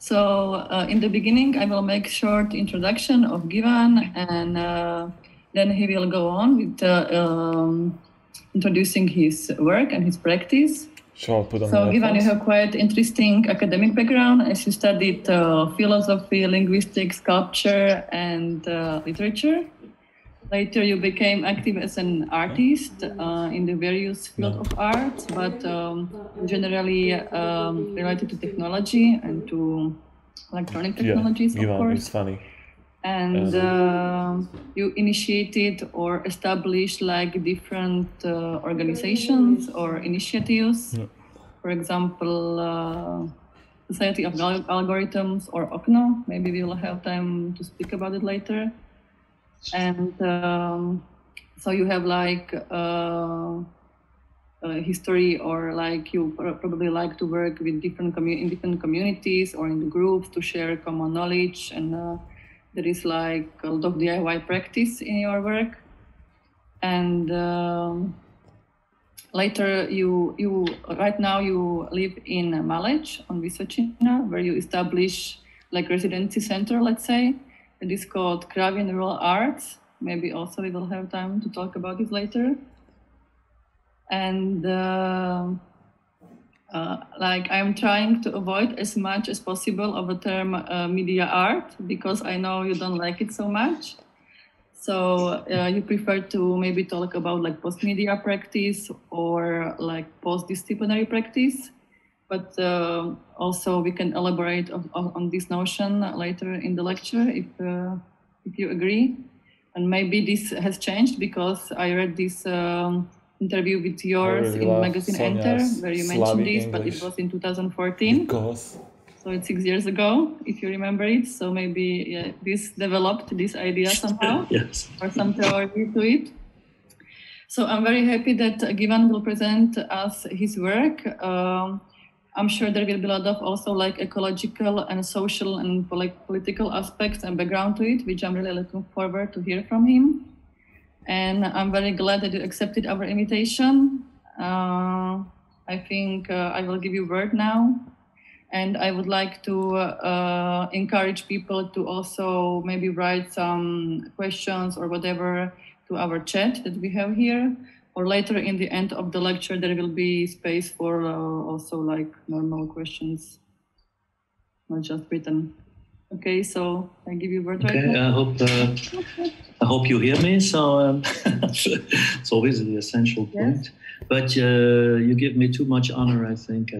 So in the beginning, I will make short introduction of Givan, and then he will go on with introducing his work and his practice. So Givan, you have quite interesting academic background as you studied philosophy, linguistics, sculpture, and literature. Later, you became active as an artist in the various fields of art, but generally related to technology and to electronic technologies, of course. It's funny. And you initiated or established like different organizations or initiatives. For example, Society of Algorithms or OCNO. Maybe we will have time to speak about it later. And so you have like a history, or like you probably like to work with different in different communities or in the groups to share common knowledge, and there is like a lot of DIY practice in your work. And later you right now you live in Malec on Vysočina, where you establish like residency center, let's say. It is called Kravin Rural Arts. Maybe also we will have time to talk about it later. And like I'm trying to avoid as much as possible of the term media art, because I know you don't like it so much. So you prefer to maybe talk about like post-media practice or like post-disciplinary practice. But also we can elaborate on this notion later in the lecture if you agree. And maybe this has changed because I read this interview with yours in magazine Enter, where you mentioned this, but it was in 2014. So it's 6 years ago, if you remember it. So maybe this developed this idea somehow, yes, or some theory to it. So I'm very happy that Givan will present us his work. I'm sure there will be a lot of also like ecological and social and political aspects and background to it, which I'm really looking forward to hear from him. And I'm very glad that you accepted our invitation. I think I will give you word now. And I would like to encourage people to also maybe write some questions or whatever to our chat that we have here. Or later in the end of the lecture, there will be space for also like normal questions, not just written. Okay, so I give you word right now. I hope you hear me. So it's always the essential point. Yes. But you give me too much honor, I think. I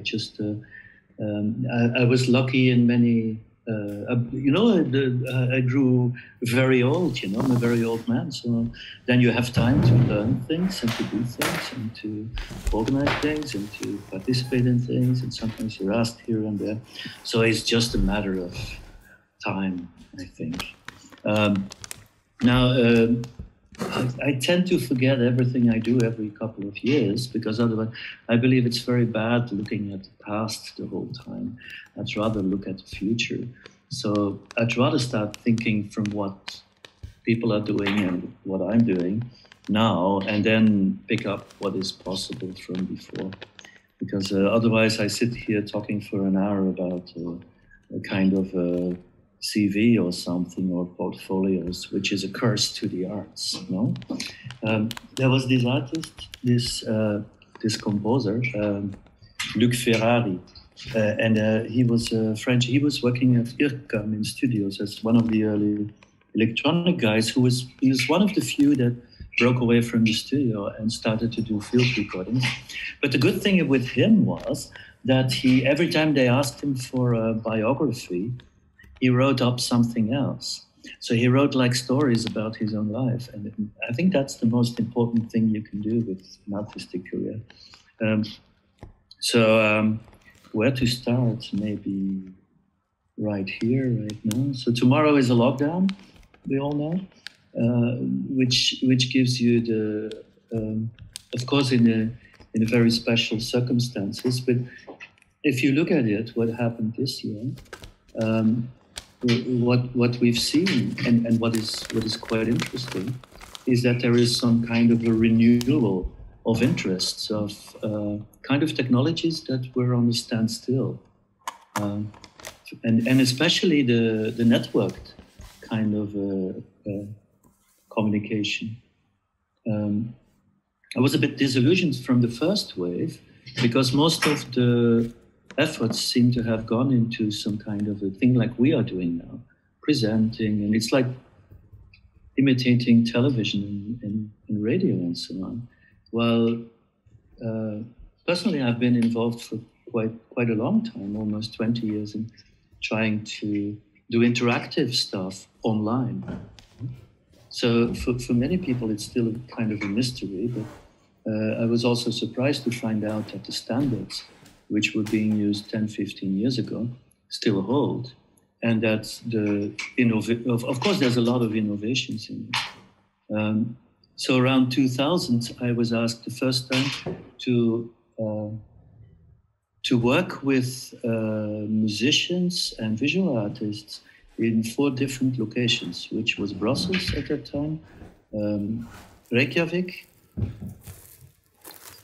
was lucky in many. I grew very old, I'm a very old man. So then you have time to learn things and to do things and to organize things and to participate in things. And sometimes you're asked here and there. So it's just a matter of time, I think. I tend to forget everything I do every couple of years, because otherwise I believe it's very bad looking at the past the whole time. I'd rather look at the future. So I'd rather start thinking from what people are doing and what I'm doing now, and then pick up what is possible from before. Because otherwise I sit here talking for an hour about a kind of CV or something, or portfolios, which is a curse to the arts. There was this artist, this composer, Luc Ferrari, and he was French. He was working at IRCAM in studios as one of the early electronic guys. He was one of the few that broke away from the studio and started to do field recordings. But the good thing with him was that every time they asked him for a biography, he wrote up something else. So he wrote like stories about his own life. And I think that's the most important thing you can do with an artistic career. Where to start? Maybe right here, right now. So tomorrow is a lockdown, we all know, which gives you of course, in a very special circumstances. But if you look at it, what happened this year, what we've seen and what is quite interesting is that there is some kind of a renewal of interests of kind of technologies that were on a standstill. and especially the networked kind of communication. I was a bit disillusioned from the first wave because most of the efforts seem to have gone into some kind of a thing like we are doing now, presenting, and it's like imitating television and radio and so on. Well, personally, I've been involved for quite a long time, almost 20 years, in trying to do interactive stuff online. So for many people, it's still kind of a mystery, but I was also surprised to find out that the standards which were being used 10, 15 years ago still hold. And that of course, there's a lot of innovations in it. So around 2000, I was asked the first time to work with musicians and visual artists in 4 different locations, which was Brussels at that time, Reykjavik,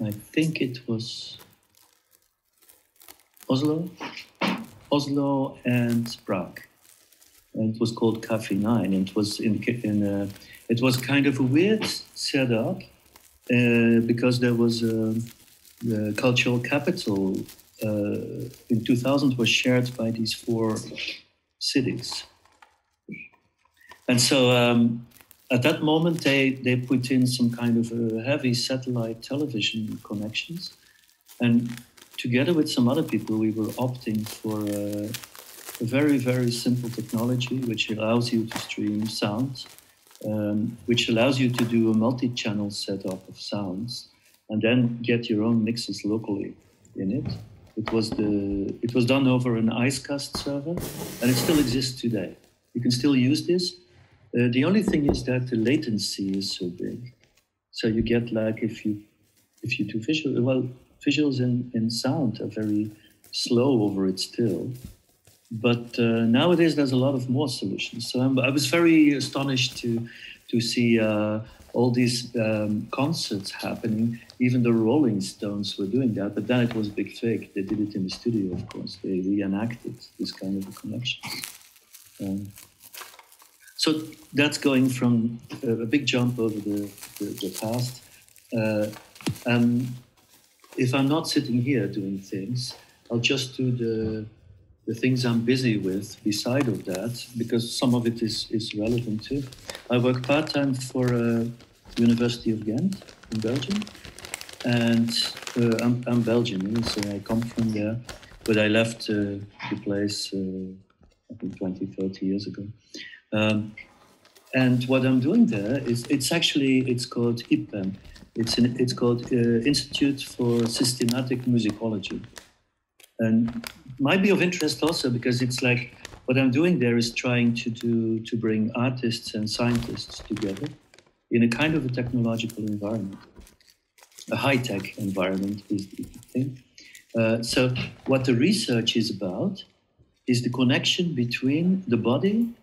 I think it was Oslo and Prague. And it was called Cafe 9. It was it was kind of a weird setup because there was the cultural capital in 2000 was shared by these 4 cities. And so at that moment, they put in some kind of heavy satellite television connections. And together with some other people, we were opting for a very, very simple technology which allows you to stream sounds, which allows you to do a multi-channel setup of sounds and then get your own mixes locally in it. It was done over an IceCast server, and it still exists today. You can still use this. The only thing is that the latency is so big. So you get like if you do visuals in sound are very slow over it still. But nowadays there's a lot of more solutions. So I was very astonished to see all these concerts happening. Even the Rolling Stones were doing that, but then it was a big fake. They did it in the studio, of course. They reenacted this kind of a connection. So that's going from a big jump over the past. If I'm not sitting here doing things, I'll just do the things I'm busy with beside of that, because some of it is relevant too. I work part-time for University of Ghent in Belgium. And I'm Belgian, so I come from there, but I left the place, I think 20, 30 years ago. And what I'm doing there is, it's called IPM. It's called Institute for Systematic Musicology. And might be of interest also because it's like, what I'm doing there is trying to bring artists and scientists together in a kind of a technological environment. A high-tech environment is the thing. So what the research is about is the connection between the body.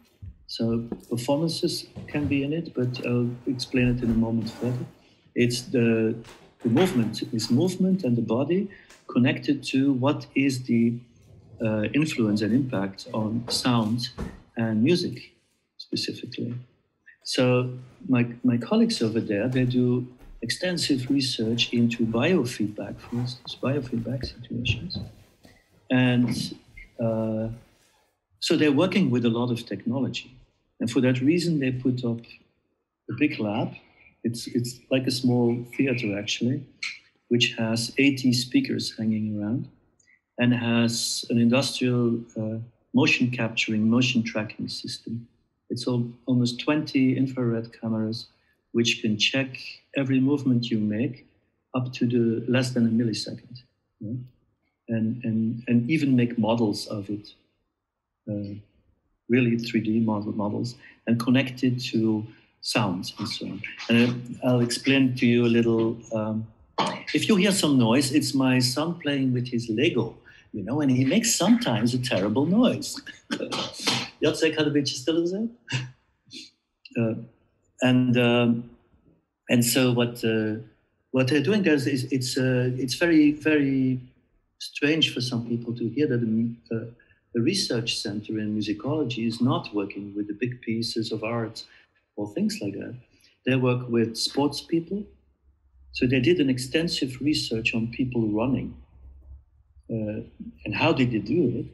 So performances can be in it, but I'll explain it in a moment further. It's the movement and the body connected to what is the influence and impact on sound and music specifically. So my colleagues over there, they do extensive research into biofeedback, for instance, biofeedback situations. And so they're working with a lot of technology. And for that reason, they put up a big lab. It's like a small theater, actually, which has 80 speakers hanging around and has an industrial motion capturing, motion tracking system. It's almost 20 infrared cameras which can check every movement you make up to the less than a millisecond, yeah? and even make models of it, really 3D models, and connect it to sounds and so on. And I'll explain to you a little. If you hear some noise, it's my son playing with his Lego, and he makes sometimes a terrible noise. Jacek had een beetje stiller zijn. And so what they're doing there is it's very, very strange for some people to hear that the research center in musicology is not working with the big pieces of art or things like that. They work with sports people. So they did an extensive research on people running. And how did they do it?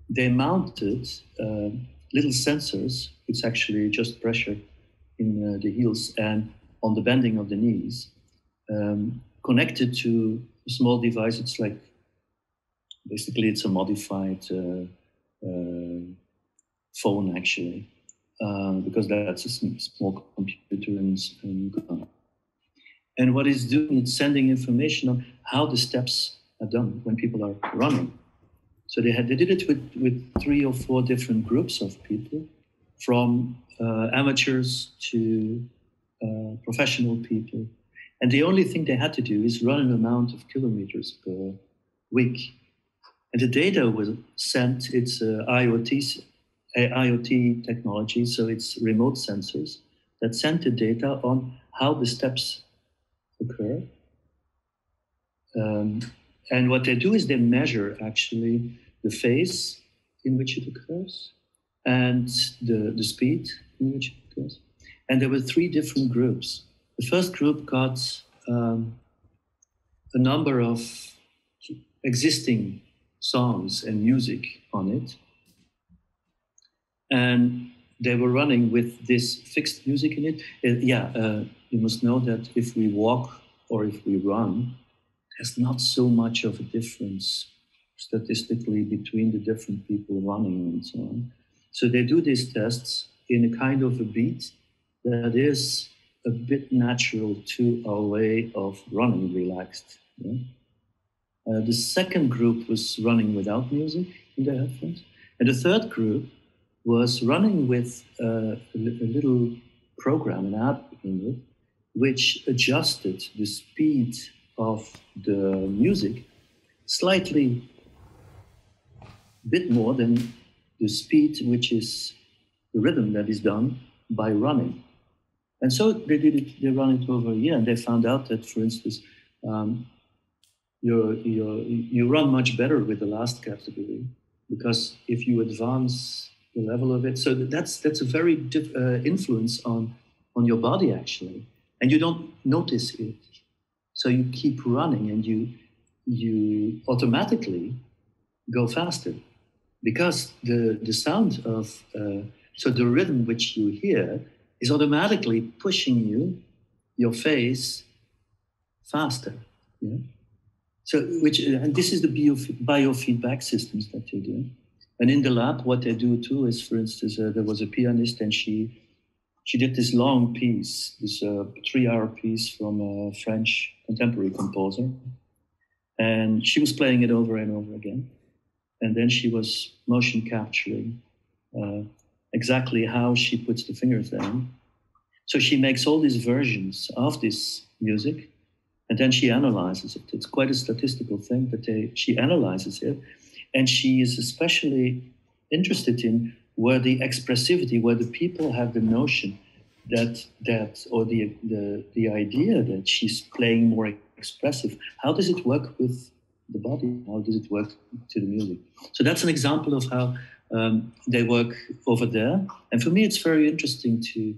They mounted little sensors, it's actually just pressure in the heels and on the bending of the knees, connected to a small device. It's like, basically it's a modified phone actually, because that's a small computer and what it's doing, it's sending information on how the steps are done when people are running. So they did it with 3 or 4 different groups of people, from amateurs to professional people. And the only thing they had to do is run an amount of kilometers per week. And the data was sent, it's IoT technology, so it's remote sensors that sent the data on how the steps occur. And what they do is they measure actually the phase in which it occurs and the speed in which it occurs. And there were 3 different groups. The first group got a number of existing songs and music on it. And they were running with this fixed music in it. You must know that if we walk or if we run, there's not so much of a difference statistically between the different people running and so on. So they do these tests in a kind of a beat that is a bit natural to our way of running relaxed. Yeah? The second group was running without music in their headphones. And the third group was running with a little program, an app in it, which adjusted the speed of the music slightly bit more than the speed, which is the rhythm that is done by running. And so they run it over a year, and they found out that, for instance, you run much better with the last category, because if you advance the level of it, so that's a very influence on your body actually, and you don't notice it. So you keep running, and you automatically go faster, because the sound of so the rhythm which you hear is automatically pushing your face faster. Yeah. So and this is the biofeedback systems that they do. And in the lab, what they do too is, for instance, there was a pianist, and she did this long piece, this 3-hour piece from a French contemporary composer. And she was playing it over and over again. And then she was motion capturing exactly how she puts the fingers down. So she makes all these versions of this music, and then she analyzes it. It's quite a statistical thing, but she analyzes it. And she is especially interested in where the expressivity, where the people have the notion that or the idea that she's playing more expressive. How does it work with the body? How does it work to the music? So that's an example of how they work over there. And for me, it's very interesting to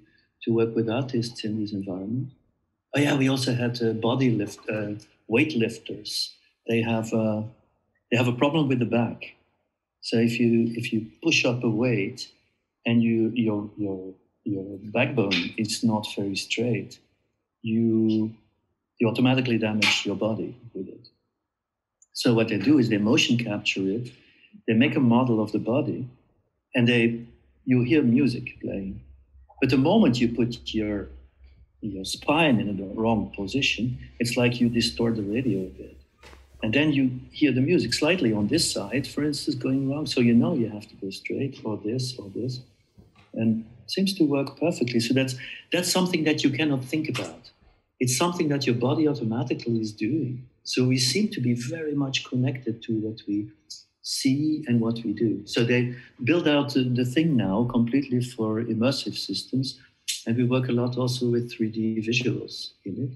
work with artists in this environment. Oh yeah, we also had weightlifters. They have a problem with the back. So if you push up a weight and your backbone is not very straight, you automatically damage your body with it. So what they do is they motion capture it. They make a model of the body, and you hear music playing. But the moment you put your spine in the wrong position, it's like you distort the radio a bit. And then you hear the music slightly on this side, for instance, going wrong. So you know you have to go straight, or this. And it seems to work perfectly. So that's something that you cannot think about. It's something that your body automatically is doing. So we seem to be very much connected to what we see and what we do. So they build out the thing now completely for immersive systems. And we work a lot also with 3D visuals in it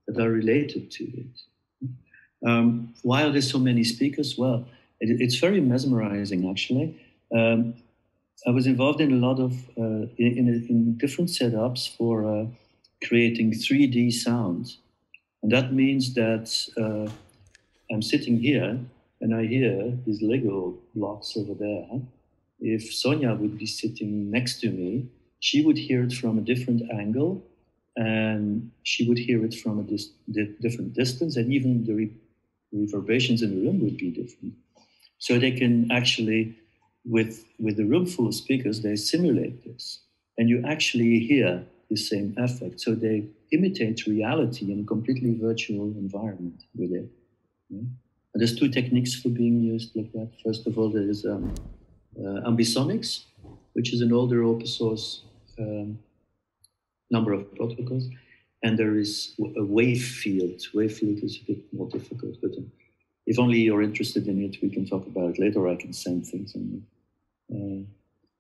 that are related to it. Why are there so many speakers? Well, it's very mesmerizing, actually. I was involved in a lot of in different setups for creating 3D sound, and that means that I'm sitting here and I hear these Lego blocks over there. If Sonia would be sitting next to me, she would hear it from a different angle, and she would hear it from a different distance, and even the reverberations in the room would be different. So they can actually, with the room full of speakers, they simulate this, and you actually hear the same effect. So they imitate reality in a completely virtual environment with it. Yeah? And there's two techniques for being used like that. First of all, there is ambisonics, which is an older open source number of protocols, and there is a wave field. Wave field is a bit more difficult, but if only you're interested in it, we can talk about it later. I can send things on it.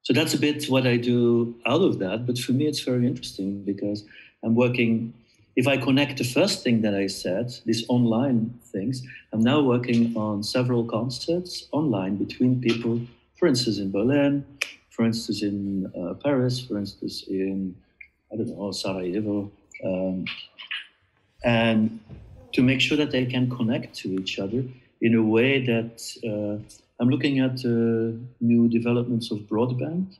So that's a bit what I do out of that. But for me, it's very interesting because I'm working. If I connect the first thing that I said, these online things, I'm now working on several concerts online between people, for instance, in Berlin, for instance, in Paris, for instance, in, I don't know, Sarajevo, and to make sure that they can connect to each other in a way that I'm looking at new developments of broadband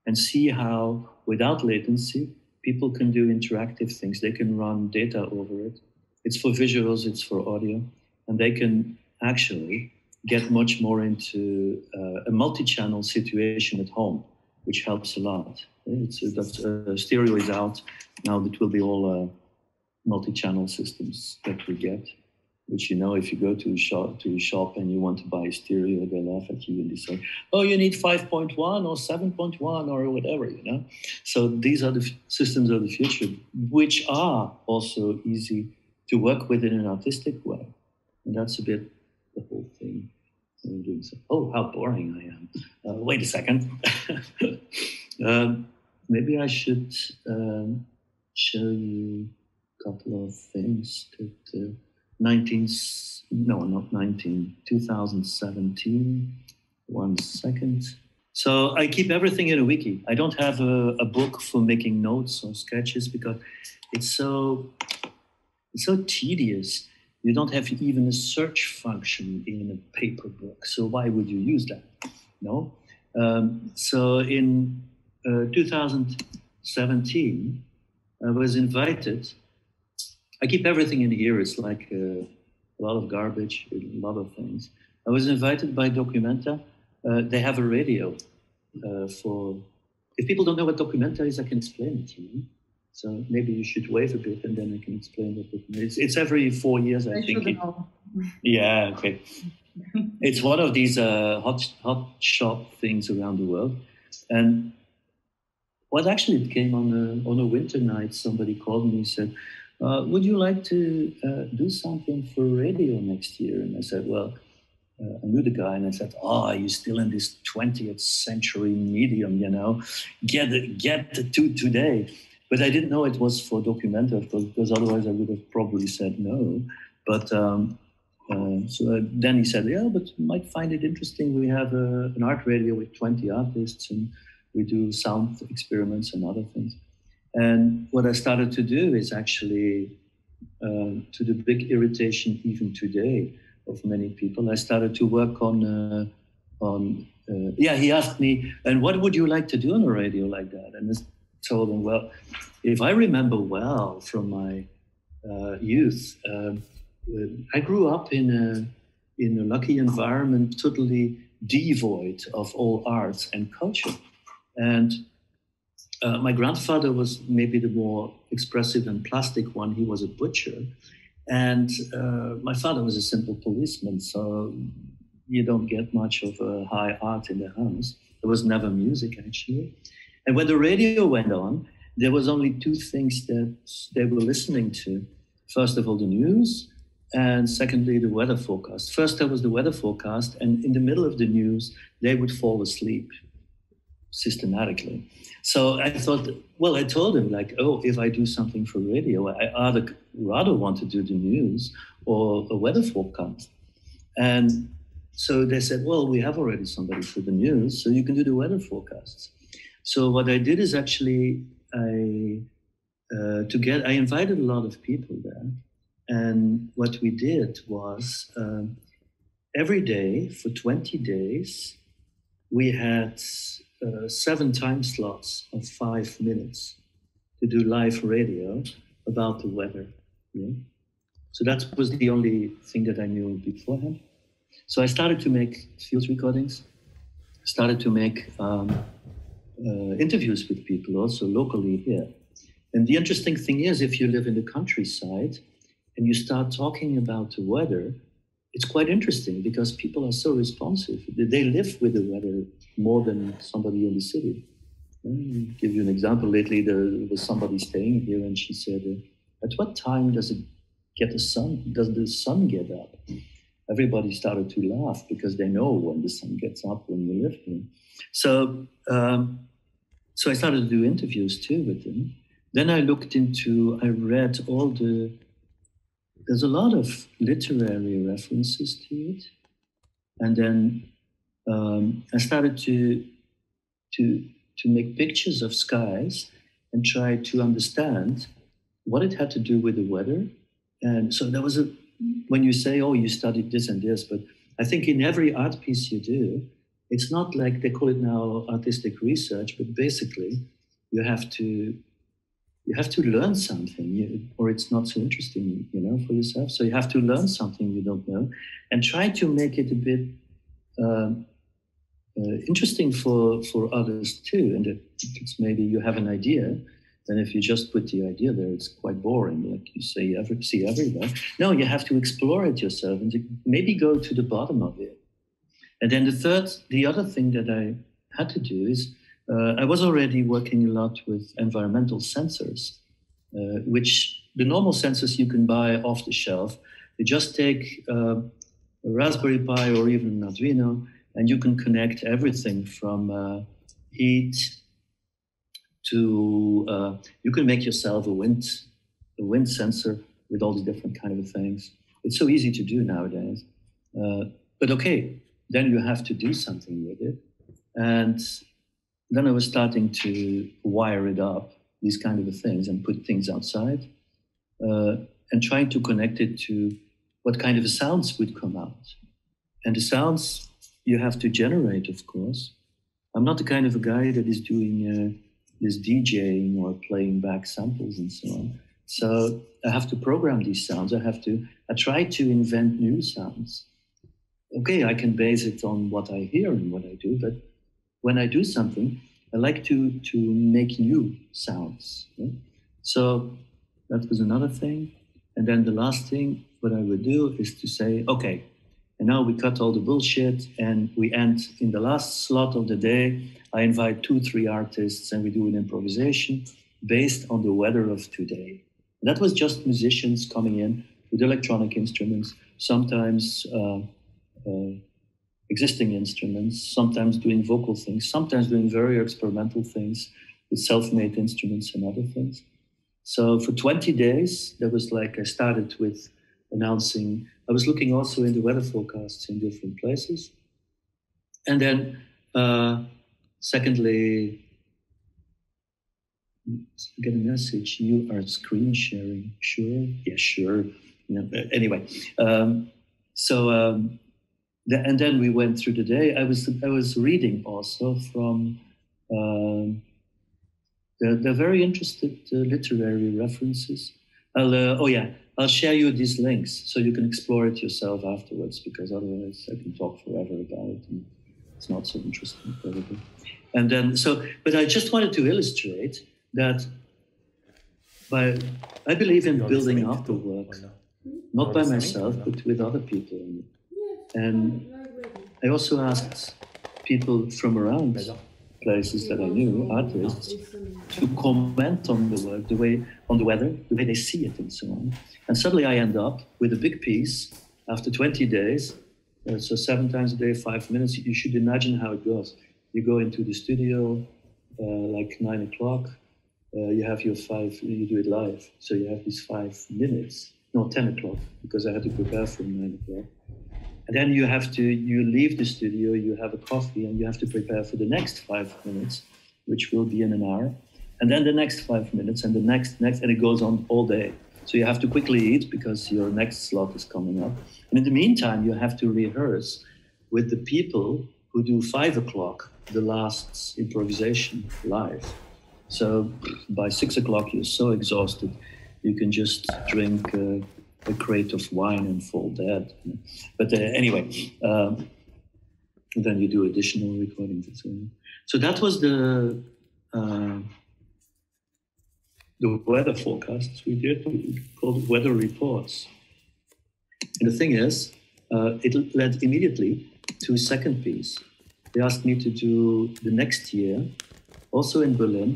and see how, without latency, people can do interactive things. They can run data over it. It's for visuals, it's for audio, and they can actually get much more into a multi-channel situation at home, which helps a lot. Stereo is out. Now it will be all multi-channel systems that we get, which, you know, if you go to a shop and you want to buy a stereo, they laugh at you and they say, oh, you need 5.1 or 7.1 or whatever, you know? So these are the systems of the future, which are also easy to work with in an artistic way. And that's a bit the whole thing. I'm doing so. Oh, how boring I am. Wait a second. Maybe I should show you a couple of things that 2017. 1 second. So I keep everything in a wiki. I don't have a book for making notes or sketches because it's so tedious. You don't have even a search function in a paper book. So why would you use that? No. So in 2017, I was invited. I keep everything in here. It's like a lot of garbage, a lot of things. I was invited by Documenta. They have a radio for... If people don't know what Documenta is, I can explain it to you. So maybe you should wave a bit and then I can explain what it is. It's every 4 years, I think. Yeah, okay. It's one of these hot shop things around the world. And what actually came on a winter night, somebody called me and said, would you like to do something for radio next year? And I said, well, I knew the guy and I said, oh, you're still in this 20th century medium, you know, get to today. But I didn't know it was for Documenta, because otherwise I would have probably said no. But so then he said, yeah, but you might find it interesting. We have an art radio with 20 artists and we do sound experiments and other things. And what I started to do is actually, to the big irritation even today of many people, I started to work on he asked me, and what would you like to do on a radio like that? And I told him, well, if I remember well from my youth, I grew up in a lucky environment, totally devoid of all arts and culture. And my grandfather was maybe the more expressive and plastic one. He was a butcher. And my father was a simple policeman, so you don't get much of a high art in the house. There was never music, actually. And when the radio went on, there was only two things that they were listening to. First of all, the news, and secondly, the weather forecast. First, there was the weather forecast, and in the middle of the news, they would fall asleep systematically. So I thought, well, I told him, like, oh, if I do something for radio, I rather want to do the news or a weather forecast. And so they said, well, we have already somebody for the news, so you can do the weather forecasts. So what I did is actually, I invited a lot of people there. And what we did was every day for 20 days, we had 7 time slots of 5 minutes to do live radio about the weather. Yeah? So that was the only thing that I knew beforehand. So I started to make field recordings, started to make interviews with people also locally here. And the interesting thing is, if you live in the countryside and you start talking about the weather, it's quite interesting because people are so responsive. They live with the weather more than somebody in the city. I'll give you an example. Lately, there was somebody staying here and she said, at what time does the sun get up? Everybody started to laugh because they know when the sun gets up when you live here. So I started to do interviews too with them. Then I read there's a lot of literary references to it. And then I started to make pictures of skies and try to understand what it had to do with the weather. And so there was when you say, oh, you studied this and this, but I think in every art piece you do, it's not like they call it now artistic research, but basically you have to learn something, or it's not so interesting, for yourself. So you have to learn something you don't know and try to make it a bit interesting for others too. And it's maybe you have an idea, and if you just put the idea there, it's quite boring, like you see everywhere. No, you have to explore it yourself and maybe go to the bottom of it. And then the other thing that I had to do is I was already working a lot with environmental sensors, which the normal sensors you can buy off the shelf. You just take a Raspberry Pi or even an Arduino, and you can connect everything from heat to, you can make yourself a wind sensor with all these different kind of things. It's so easy to do nowadays. But okay, then you have to do something with it. And then I was starting to wire it up, these kind of things, and put things outside, and trying to connect it to what kind of sounds would come out. And the sounds you have to generate, of course. I'm not the kind of a guy that is doing this DJing or playing back samples and so on. So I have to program these sounds. I try to invent new sounds. Okay, I can base it on what I hear and what I do, but when I do something, I like to make new sounds. Yeah? So that was another thing. And then the last thing, what I would do is to say, okay, and now we cut all the bullshit and we end in the last slot of the day. I invite 2-3 artists and we do an improvisation based on the weather of today. And that was just musicians coming in with electronic instruments, sometimes existing instruments, sometimes doing vocal things, sometimes doing very experimental things with self-made instruments and other things. So for 20 days, there was I started with announcing, I was looking also in the weather forecasts in different places. And then secondly, I get a message, you are screen sharing, sure? Yeah, sure. Anyway, and then we went through the day. I was reading also from the very interested literary references. I'll share you these links so you can explore it yourself afterwards, because otherwise I can talk forever about it and it's not so interesting probably. And then but I just wanted to illustrate that I believe in building up the work, not by myself, but with other people. And I also asked people from around places that I knew, artists, to comment on the work, on the weather, the way they see it and so on. And suddenly I end up with a big piece after 20 days. So 7 times a day, 5 minutes. You should imagine how it goes. You go into the studio like 9 o'clock. You have you do it live. So you have these 5 minutes, no, 10 o'clock, because I had to prepare from 9 o'clock. And then you leave the studio, you have a coffee, and you have to prepare for the next 5 minutes, which will be in an hour. And then the next 5 minutes, and the next, and it goes on all day. So you have to quickly eat because your next slot is coming up. And in the meantime, you have to rehearse with the people who do 5 o'clock, the last improvisation live. So by 6 o'clock, you're so exhausted, you can just drink a crate of wine and fall dead. But anyway, then you do additional recordings and so on. So that was the weather forecasts we did, called weather reports. And the thing is, it led immediately to a second piece. They asked me to do the next year, also in Berlin.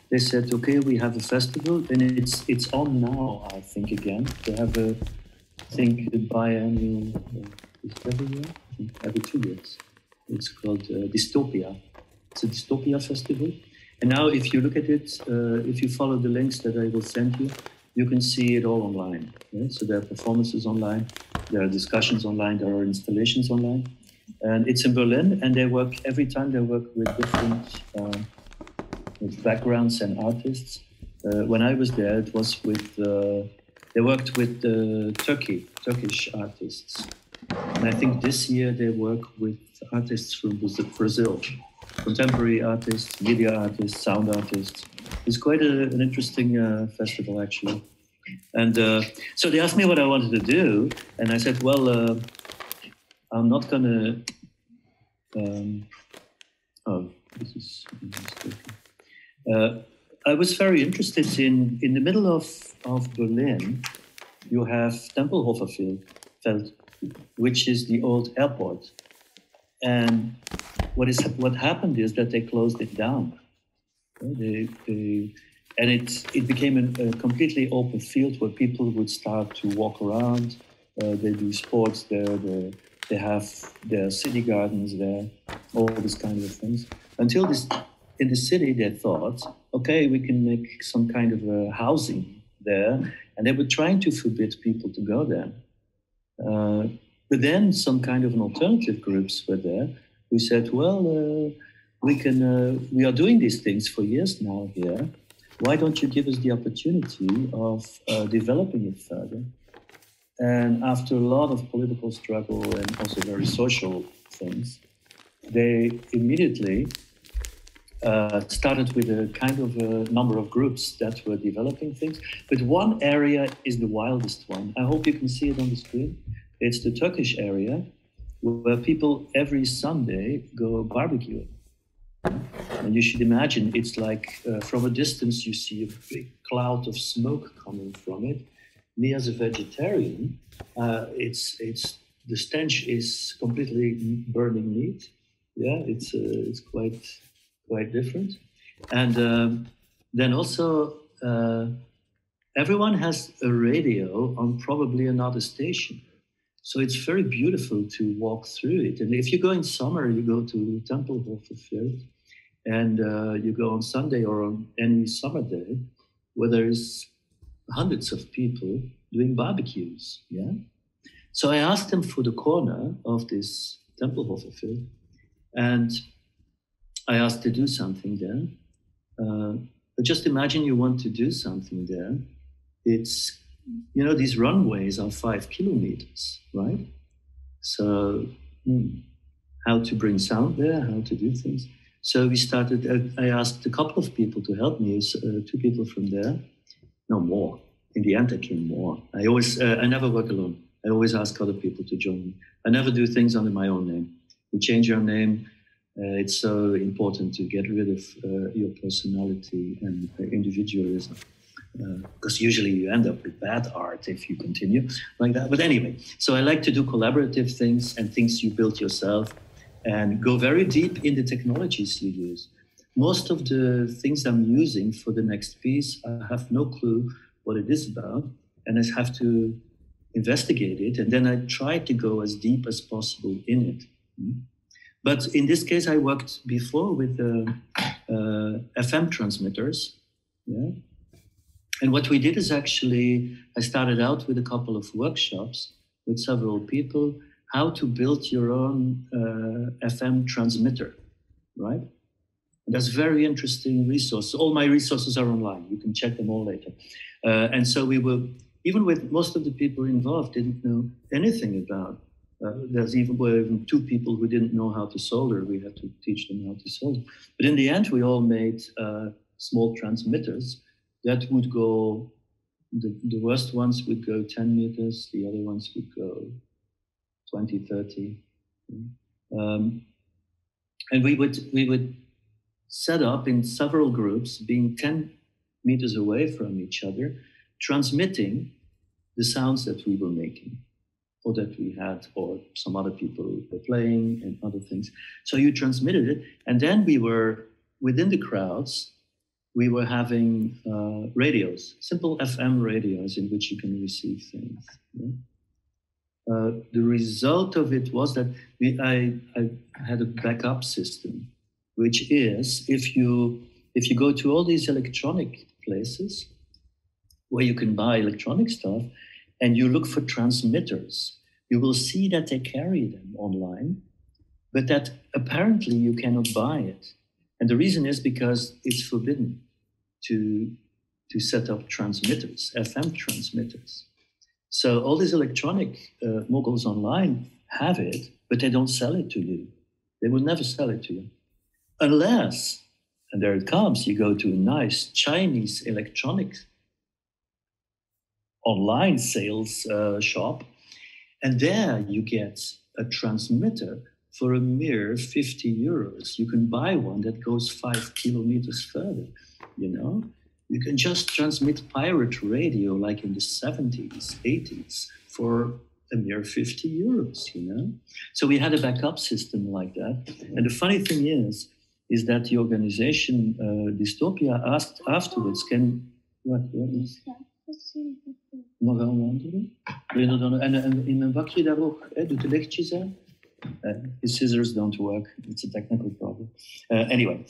They said, okay, we have a festival, and it's on now, I think, again. They have a biannual, is it every year? I think every 2 years. It's called Dystopia. It's a Dystopia Festival. And now if you look at it, if you follow the links that I will send you, you can see it all online. Yeah? So there are performances online, there are discussions online, there are installations online. And it's in Berlin, and every time they work with different with backgrounds and artists. When I was there, it was they worked with Turkish artists. And I think this year they work with artists from Brazil, contemporary artists, media artists, sound artists. It's quite an interesting festival, actually. And so they asked me what I wanted to do, and I said, well, I'm not gonna, this is I was very interested in the middle of Berlin, you have Tempelhofer Feld, which is the old airport. And what happened is that they closed it down. And it became a completely open field where people would start to walk around. They do sports there. They have their city gardens there, all these kinds of things. Until in the city, they thought, okay, we can make some kind of a housing there. And they were trying to forbid people to go there. But then some kind of an alternative groups were there who said, well, we are doing these things for years now here. Why don't you give us the opportunity of developing it further? And after a lot of political struggle and also very social things, they immediately started with a kind of a number of groups that were developing things. But one area is the wildest one. I hope you can see it on the screen. It's the Turkish area where people every Sunday go barbecuing. And you should imagine it's like from a distance you see a big cloud of smoke coming from it. Me as a vegetarian, the stench is completely burning meat. Yeah, it's quite different. And then also everyone has a radio on probably another station. So it's very beautiful to walk through it. And if you go in summer, you go to Tempelhofer Feld, and you go on Sunday or on any summer day where there's hundreds of people doing barbecues. Yeah. So I asked them for the corner of this Tempelhofer Feld, and I asked to do something there. But just imagine you want to do something there. It's, these runways are 5 kilometers, right? So how to bring sound there, how to do things. So we started, I asked a couple of people to help me, 2 people from there, no more. In the end, I came more. I never work alone. I always ask other people to join me. I never do things under my own name. You change your name. It's so important to get rid of your personality and individualism. Because usually you end up with bad art if you continue like that. But anyway, so I like to do collaborative things and things you build yourself and go very deep in the technologies you use. Most of the things I'm using for the next piece, I have no clue what it is about, and I have to investigate it, and then I try to go as deep as possible in it. But in this case, I worked before with FM transmitters, yeah. And what we did is actually, I started out with a couple of workshops with several people, how to build your own FM transmitter, right? And that's a very interesting resource. All my resources are online. You can check them all later. And so we were, even with most of the people involved, didn't know anything about. Were even 2 people who didn't know how to solder. We had to teach them how to solder. But in the end, we all made small transmitters that would go, the worst ones would go 10 meters, the other ones would go 20, 30. And we would set up in several groups, being 10 meters away from each other, transmitting the sounds that we were making, or that we had, or some other people were playing and other things. So you transmitted it, and then we were, within the crowds, we were having radios, simple FM radios in which you can receive things. Yeah? The result of it was that I had a backup system, which is if you go to all these electronic places where you can buy electronic stuff and you look for transmitters, you will see that they carry them online, but that apparently you cannot buy it. And the reason is because it's forbidden to set up transmitters, FM transmitters. So all these electronic moguls online have it, but they don't sell it to you. They will never sell it to you. Unless, and there it comes, you go to a nice Chinese electronic online sales shop, and there you get a transmitter for a mere 50 euros. You can buy one that goes 5 kilometers further, you know? You can just transmit pirate radio like in the 70s, 80s for a mere 50 euros, you know? So we had a backup system like that. And the funny thing is that the organization Dystopia asked afterwards, wat is? Mag allemaal antwoorden? Wil je dan, en in mijn bakje daar ook, doet de lichtjes aan? His scissors don't work. It's a technical problem. Anyway,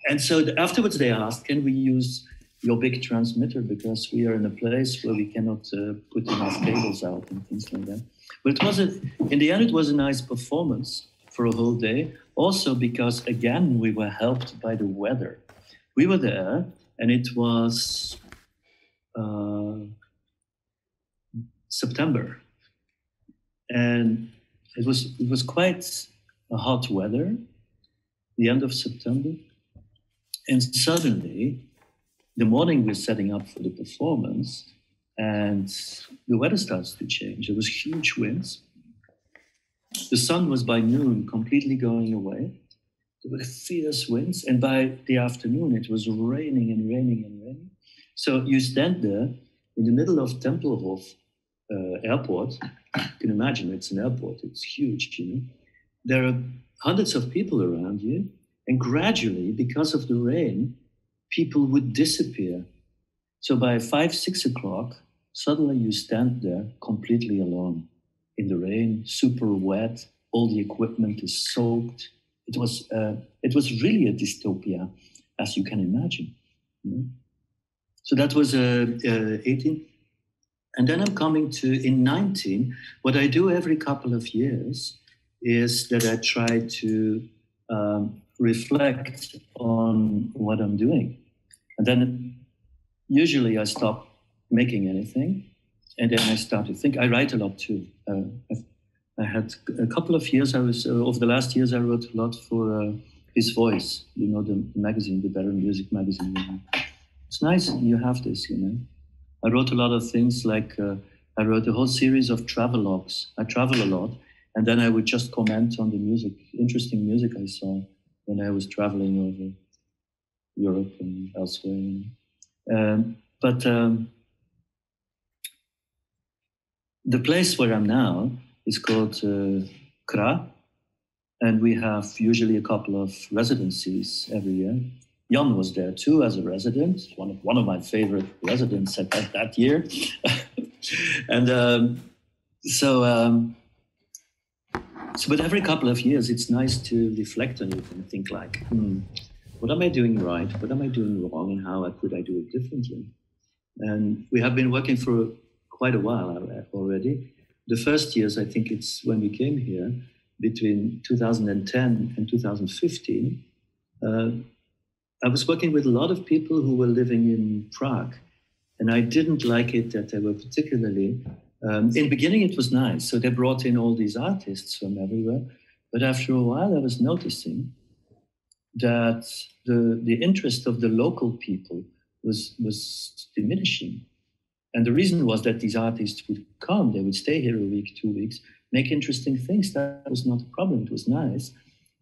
and so afterwards they asked, can we use your big transmitter because we are in a place where we cannot put enough cables out and things like that. But it was in the end, it was a nice performance for a whole day. Also because, again, we were helped by the weather. We were there and it was September. And it was quite a hot weather, the end of September. And suddenly, the morning we're setting up for the performance, and the weather starts to change. There was huge winds. The sun was by noon completely going away. There were fierce winds, and by the afternoon it was raining and raining and raining. So you stand there in the middle of Tempelhof airport. You can imagine it's an airport, it's huge, you know. There are hundreds of people around you, and gradually, because of the rain, people would disappear. So by 5, 6 o'clock, suddenly you stand there completely alone in the rain, super wet, all the equipment is soaked. It was really a dystopia, as you can imagine. You know? So that was 18. And then I'm coming to, in 19, what I do every couple of years is that I try to reflect on what I'm doing. And then usually I stop making anything, and then I start to think. I write a lot too. I had a couple of years, over the last years, I wrote a lot for His Voice, you know, the magazine, the Better Music magazine. It's nice you have this, you know. I wrote a lot of things like, I wrote a whole series of travelogues. I travel a lot, and then I would just comment on the music, interesting music I saw when I was traveling over Europe and elsewhere. But the place where I'm now is called Kra, and we have usually a couple of residencies every year. Jan was there too as a resident, one of my favorite residents at that year. And but every couple of years, it's nice to reflect on it and think like, what am I doing right? What am I doing wrong? And how could I do it differently? And we have been working for quite a while already the first years, I think it's when we came here, between 2010 and 2015, I was working with a lot of people who were living in Prague. And I didn't like it that they were particularly, in the beginning it was nice. So they brought in all these artists from everywhere. But after a while, I was noticing that the interest of the local people was diminishing. And the reason was that these artists would come, they would stay here a week, 2 weeks, make interesting things. That was not a problem, it was nice.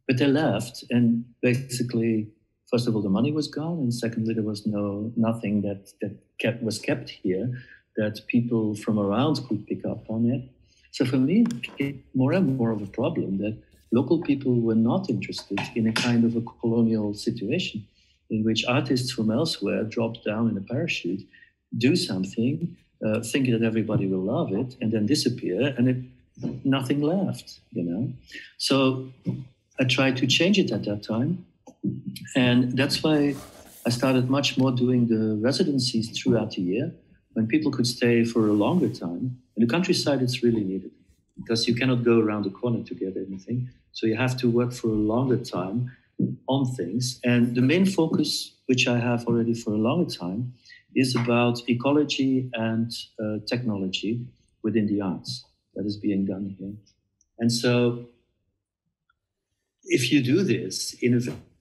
But they left, and basically, first of all, the money was gone, and secondly, there was nothing that was kept here that people from around could pick up on it. So for me, it became more and more of a problem that local people were not interested in a kind of a colonial situation in which artists from elsewhere drop down in a parachute, do something, think that everybody will love it, and then disappear, and nothing left, you know. So I tried to change it at that time, and that's why I started much more doing the residencies throughout the year, when people could stay for a longer time. In the countryside, it's really needed, because you cannot go around the corner to get anything. So you have to work for a longer time on things. And the main focus, which I have already for a longer time, is about ecology and technology within the arts that is being done here. And so if you do this in a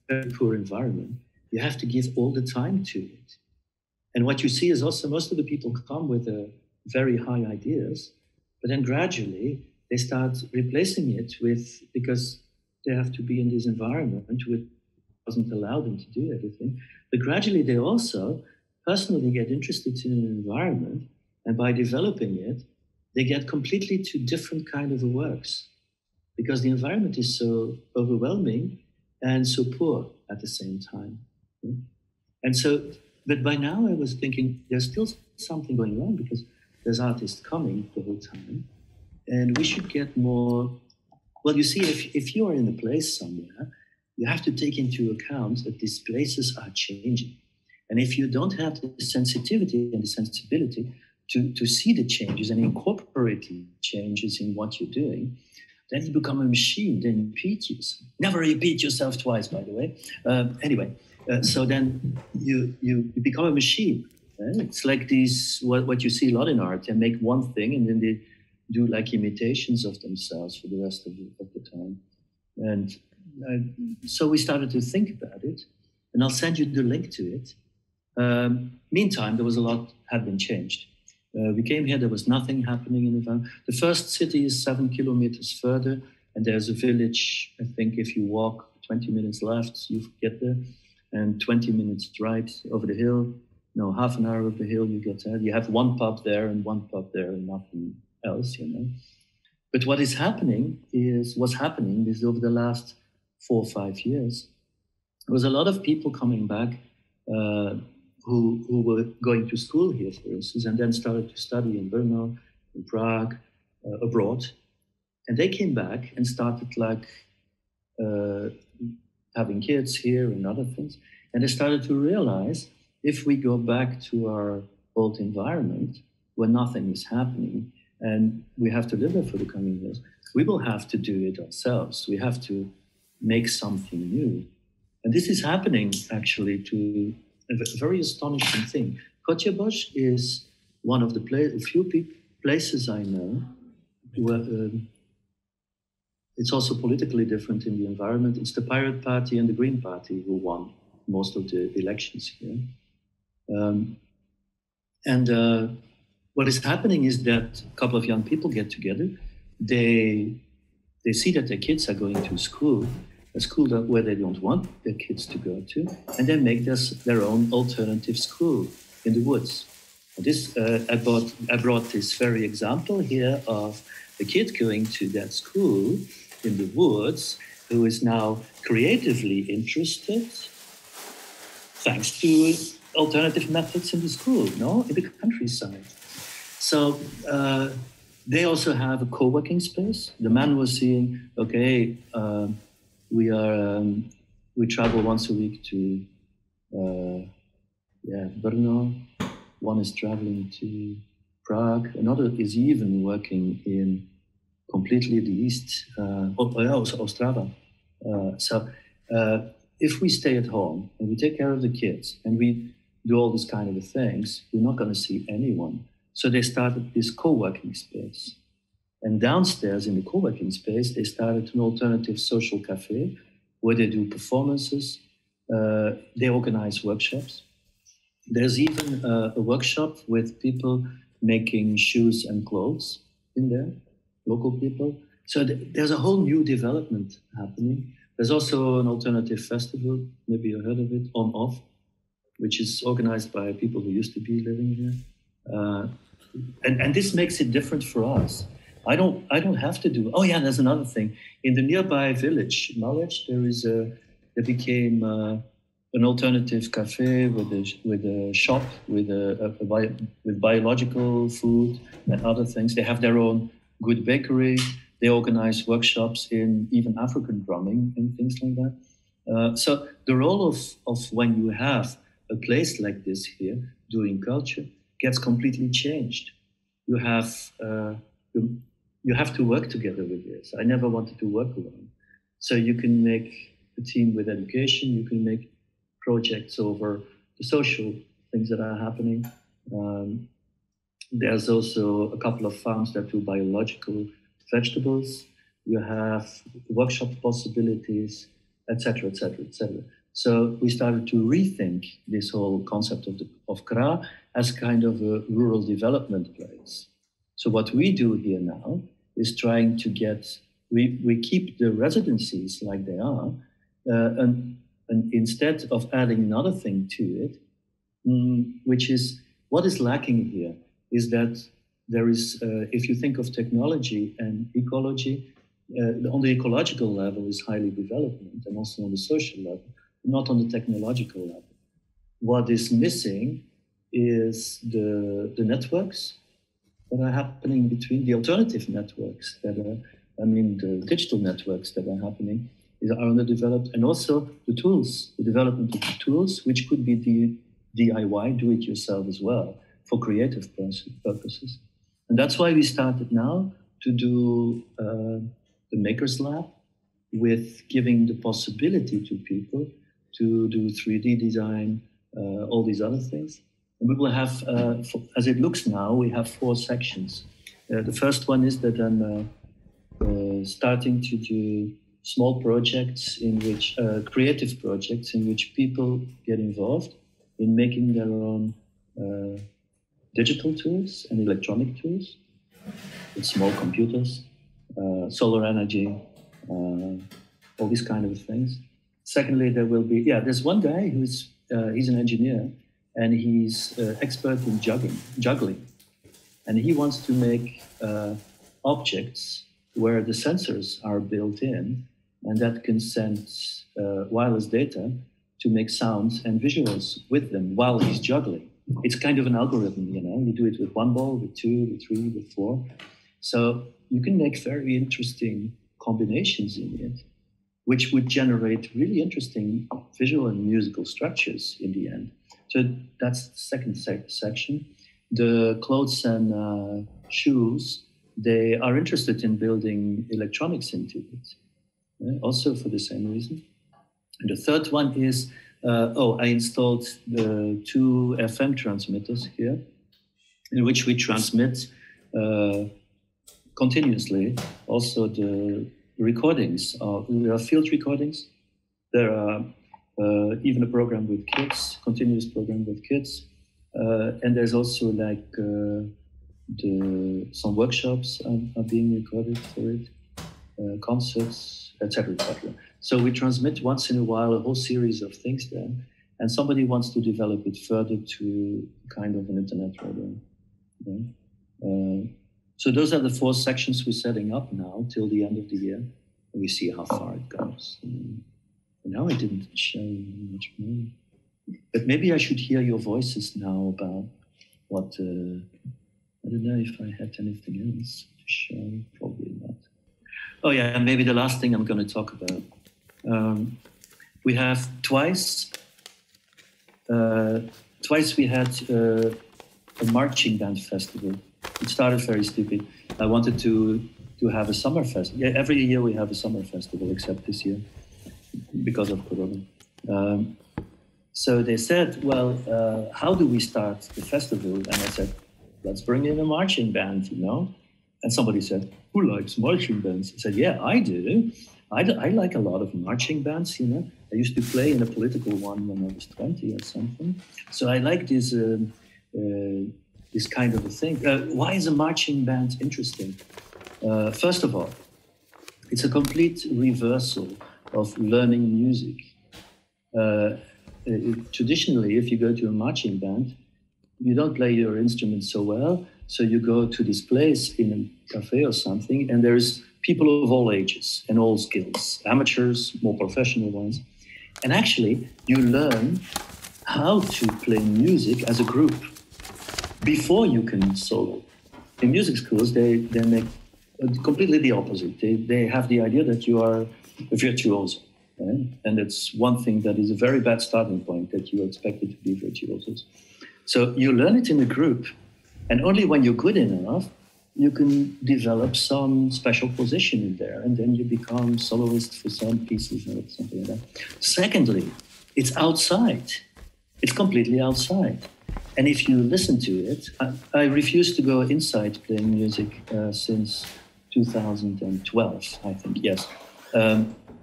very poor environment, you have to give all the time to it. And what you see is also most of the people come with very high ideas, but then gradually they start replacing it with, because they have to be in this environment which doesn't allow them to do everything. But gradually they also personally get interested in an environment, and by developing it, they get completely to different kind of works, because the environment is so overwhelming and so poor at the same time. And so, but by now I was thinking there's still something going on, because there's artists coming the whole time, and we should get more. Well, you see, if you are in a place somewhere, you have to take into account that these places are changing. And if you don't have the sensitivity and the sensibility to see the changes and incorporate the changes in what you're doing, then you become a machine, then you repeat yourself. Never repeat yourself twice, by the way. So then you become a machine. Right? It's like these, what you see a lot in art. They make one thing and then they do like imitations of themselves for the rest of the time. And so we started to think about it, and I'll send you the link to it. Meantime, there was a lot had been changed. We came here, there was nothing happening in the van. The first city is 7 kilometers further, and there's a village. I think if you walk 20 minutes left, you get there, and 20 minutes right over the hill. No, half an hour of the hill, you get there. You have one pub there and one pub there and nothing else, you know. But what's happening is over the last 4 or 5 years, there was a lot of people coming back who were going to school here, for instance, and then started to study in Brno, in Prague, abroad. And they came back and started like having kids here and other things. And they started to realize, if we go back to our old environment where nothing is happening and we have to live there for the coming years, we will have to do it ourselves. We have to make something new. And this is happening actually to a very astonishing thing. Kotyabos is one of the few places I know where it's also politically different in the environment. It's the Pirate Party and the Green Party who won most of the elections here. What is happening is that a couple of young people get together. They see that their kids are going to school, a school where they don't want their kids to go to, and they make their own alternative school in the woods. And this, I brought this very example here of a kid going to that school in the woods who is now creatively interested thanks to alternative methods in the school, in the countryside. So they also have a co-working space. The man was saying, okay, we travel once a week to Brno. One is traveling to Prague. Another is even working in completely the east, Ostrava. If we stay at home and we take care of the kids and we do all these kind of things, we're not going to see anyone. So they started this co-working space. And downstairs in the co-working space, they started an alternative social cafe where they do performances. They organize workshops. There's even a workshop with people making shoes and clothes in there, local people. So there's a whole new development happening. There's also an alternative festival, maybe you heard of it, On Off, which is organized by people who used to be living here. And this makes it different for us. I don't have to do. Oh yeah, there's another thing. In the nearby village, Malec, there became an alternative cafe with a shop with biological food and other things. They have their own good bakery. They organize workshops in even African drumming and things like that. So the role of when you have a place like this here doing culture gets completely changed. You have to work together with this. I never wanted to work alone. So you can make a team with education. You can make projects over the social things that are happening. There's also a couple of farms that do biological vegetables. You have workshop possibilities, etc., etc., etc. So we started to rethink this whole concept of Kra as kind of a rural development place. So what we do here now is trying to we keep the residencies like they are, and instead of adding another thing to it, which is what is lacking here, is that there is, if you think of technology and ecology, on the ecological level is highly developed, and also on the social level, not on the technological level. What is missing is the networks that are happening between the alternative networks the digital networks that are happening are underdeveloped, and also the tools, the development of the tools, which could be DIY, do it yourself as well, for creative purposes. And that's why we started now to do the Makers Lab, with giving the possibility to people to do 3D design, all these other things. And we will have, as it looks now, we have 4 sections. The first one is that I'm starting to do small projects in which, creative projects in which people get involved in making their own digital tools and electronic tools with small computers, solar energy, all these kind of things. Secondly, there will be, there's one guy who's, he's an engineer, and he's expert in juggling. And he wants to make objects where the sensors are built in, and that can send wireless data to make sounds and visuals with them while he's juggling. It's kind of an algorithm, you know, you do it with 1 ball, with 2, with 3, with 4. So you can make very interesting combinations in it, which would generate really interesting visual and musical structures in the end. So that's the second section. The clothes and shoes, they are interested in building electronics into it, also for the same reason. And the third one is, I installed the 2 FM transmitters here, in which we transmit continuously also the recordings. There are field recordings. There are even a program with kids, continuous program with kids. And there's also like some workshops are being recorded for it, concerts, etc., etc. So we transmit once in a while a whole series of things there, and somebody wants to develop it further to kind of an internet radio. So those are the 4 sections we're setting up now till the end of the year, and we see how far it goes. And now I didn't show much more, but maybe I should hear your voices now about what. I don't know if I had anything else to show. Probably not. Oh yeah, and maybe the last thing I'm going to talk about. We have twice we had a marching band festival It started very stupid. I wanted to have a summer festival. Yeah, every year we have a summer festival, except this year because of Corona. So they said, well, how do we start the festival? And I said, let's bring in a marching band, you know? And somebody said, who likes marching bands? I said, yeah, I do. I like a lot of marching bands, you know. I used to play in a political one when I was 20 or something. So I like this kind of a thing. Why is a marching band interesting? First of all, it's a complete reversal of learning music. Traditionally, if you go to a marching band, you don't play your instrument so well, so you go to this place in a cafe or something, and there's people of all ages and all skills, amateurs, more professional ones. And actually, you learn how to play music as a group before you can solo. In music schools, they make completely the opposite. They have the idea that you are a virtuoso. Right? And it's one thing that is a very bad starting point, that you are expected to be virtuosos. So you learn it in a group, and only when you're good enough, you can develop some special position in there, and then you become soloist for some pieces or something like that. Secondly, it's outside. It's completely outside. And if you listen to it, I refuse to go inside playing music since 2012, I think, yes.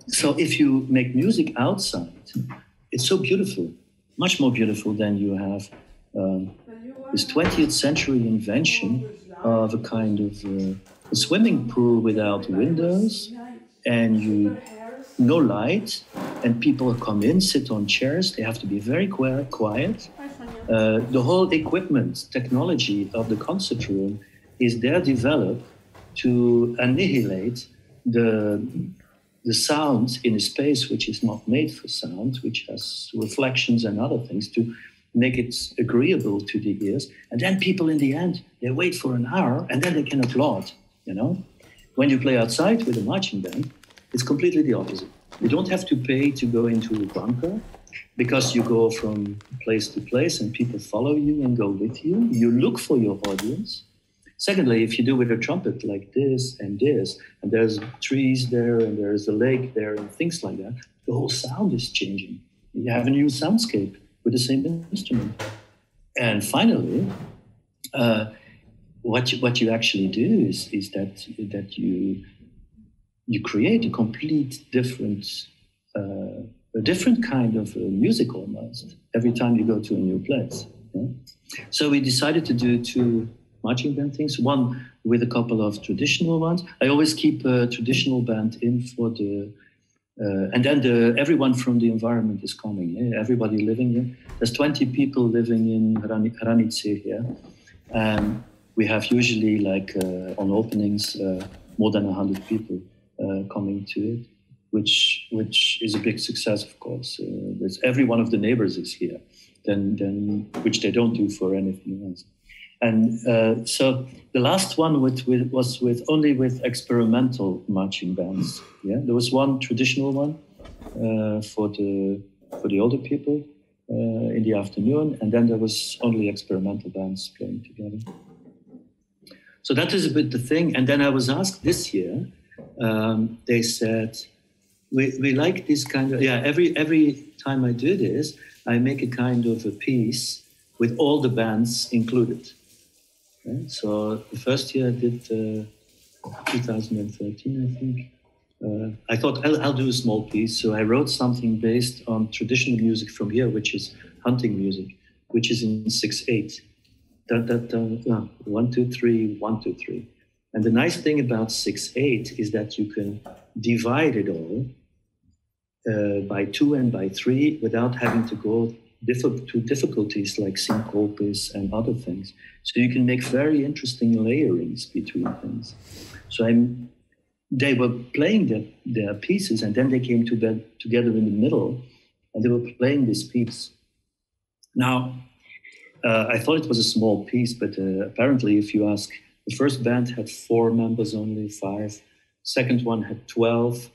So if you make music outside, it's so beautiful, much more beautiful than you have this 20th century invention of a kind of a swimming pool without windows, and no light, and people come in, sit on chairs. They have to be very quiet. The whole equipment, technology of the concert room is there developed to annihilate the sound in a space which is not made for sound, which has reflections and other things, to make it agreeable to the ears. And then people in the end, they wait for an hour and then they can applaud, you know? When you play outside with a marching band, it's completely the opposite. You don't have to pay to go into a bunker, because you go from place to place and people follow you and go with you. You look for your audience. Secondly, if you do with a trumpet like this, and there's trees there and there's a lake there and things like that, the whole sound is changing. You have a new soundscape with the same instrument. And finally, what you actually do is that you create a complete different kind of music almost every time you go to a new place. Yeah? So we decided to do two marching band things, one with a couple of traditional ones. I always keep a traditional band in for the, and then everyone from the environment is coming, yeah? Everybody living here. There's 20 people living in Hranice here. We have usually like on openings, more than 100 people coming to it, which is a big success, of course. Every one of the neighbors is here, then which they don't do for anything else. And so the last one was only with experimental marching bands. Yeah, there was one traditional one for the older people in the afternoon, and then there was only experimental bands playing together. So that is a bit the thing. And then I was asked this year. They said, we like this kind of, every time I do this, I make a kind of a piece with all the bands included. Okay? So the first year I did 2013, I think. I thought I'll do a small piece. So I wrote something based on traditional music from here, which is hunting music, which is in 6/8. 1, 2, 3, 1, 2, 3. And the nice thing about 6/8 is that you can divide it all by 2 and by 3 without having to go to difficulties like syncopes and other things. So you can make very interesting layerings between things. So they were playing their pieces, and then they came together in the middle, and they were playing this piece. Now, I thought it was a small piece, but apparently if you ask, the first band had 4 members only, 5. Second one had 12.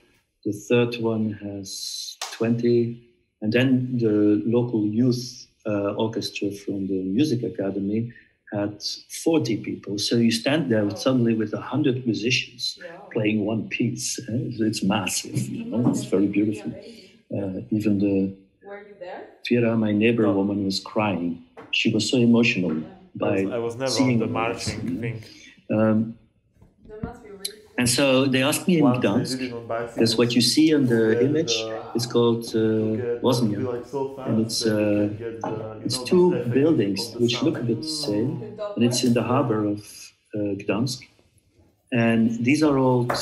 The third one has 20. And then the local youth orchestra from the music academy had 40 people. So you stand there suddenly with 100 musicians playing one piece. It's massive, it's very beautiful. Even the Vera, my neighbor woman, was crying. She was so emotional by I was never seeing on the marching thing. And so they asked me in Gdansk, that's what you see on the image, it's called Bosnia. And it's two buildings which look a bit the same, and it's in the harbor of Gdansk. And these are old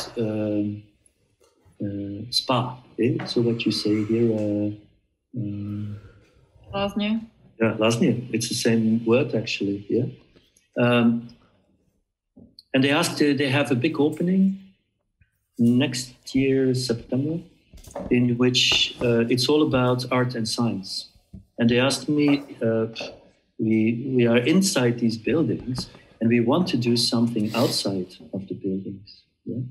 spa, so what you say here... Lázně. Yeah, Lázně, it's the same word actually, yeah. And they asked, they have a big opening next year, September, in which it's all about art and science. And they asked me, we are inside these buildings and we want to do something outside of the buildings. Yeah?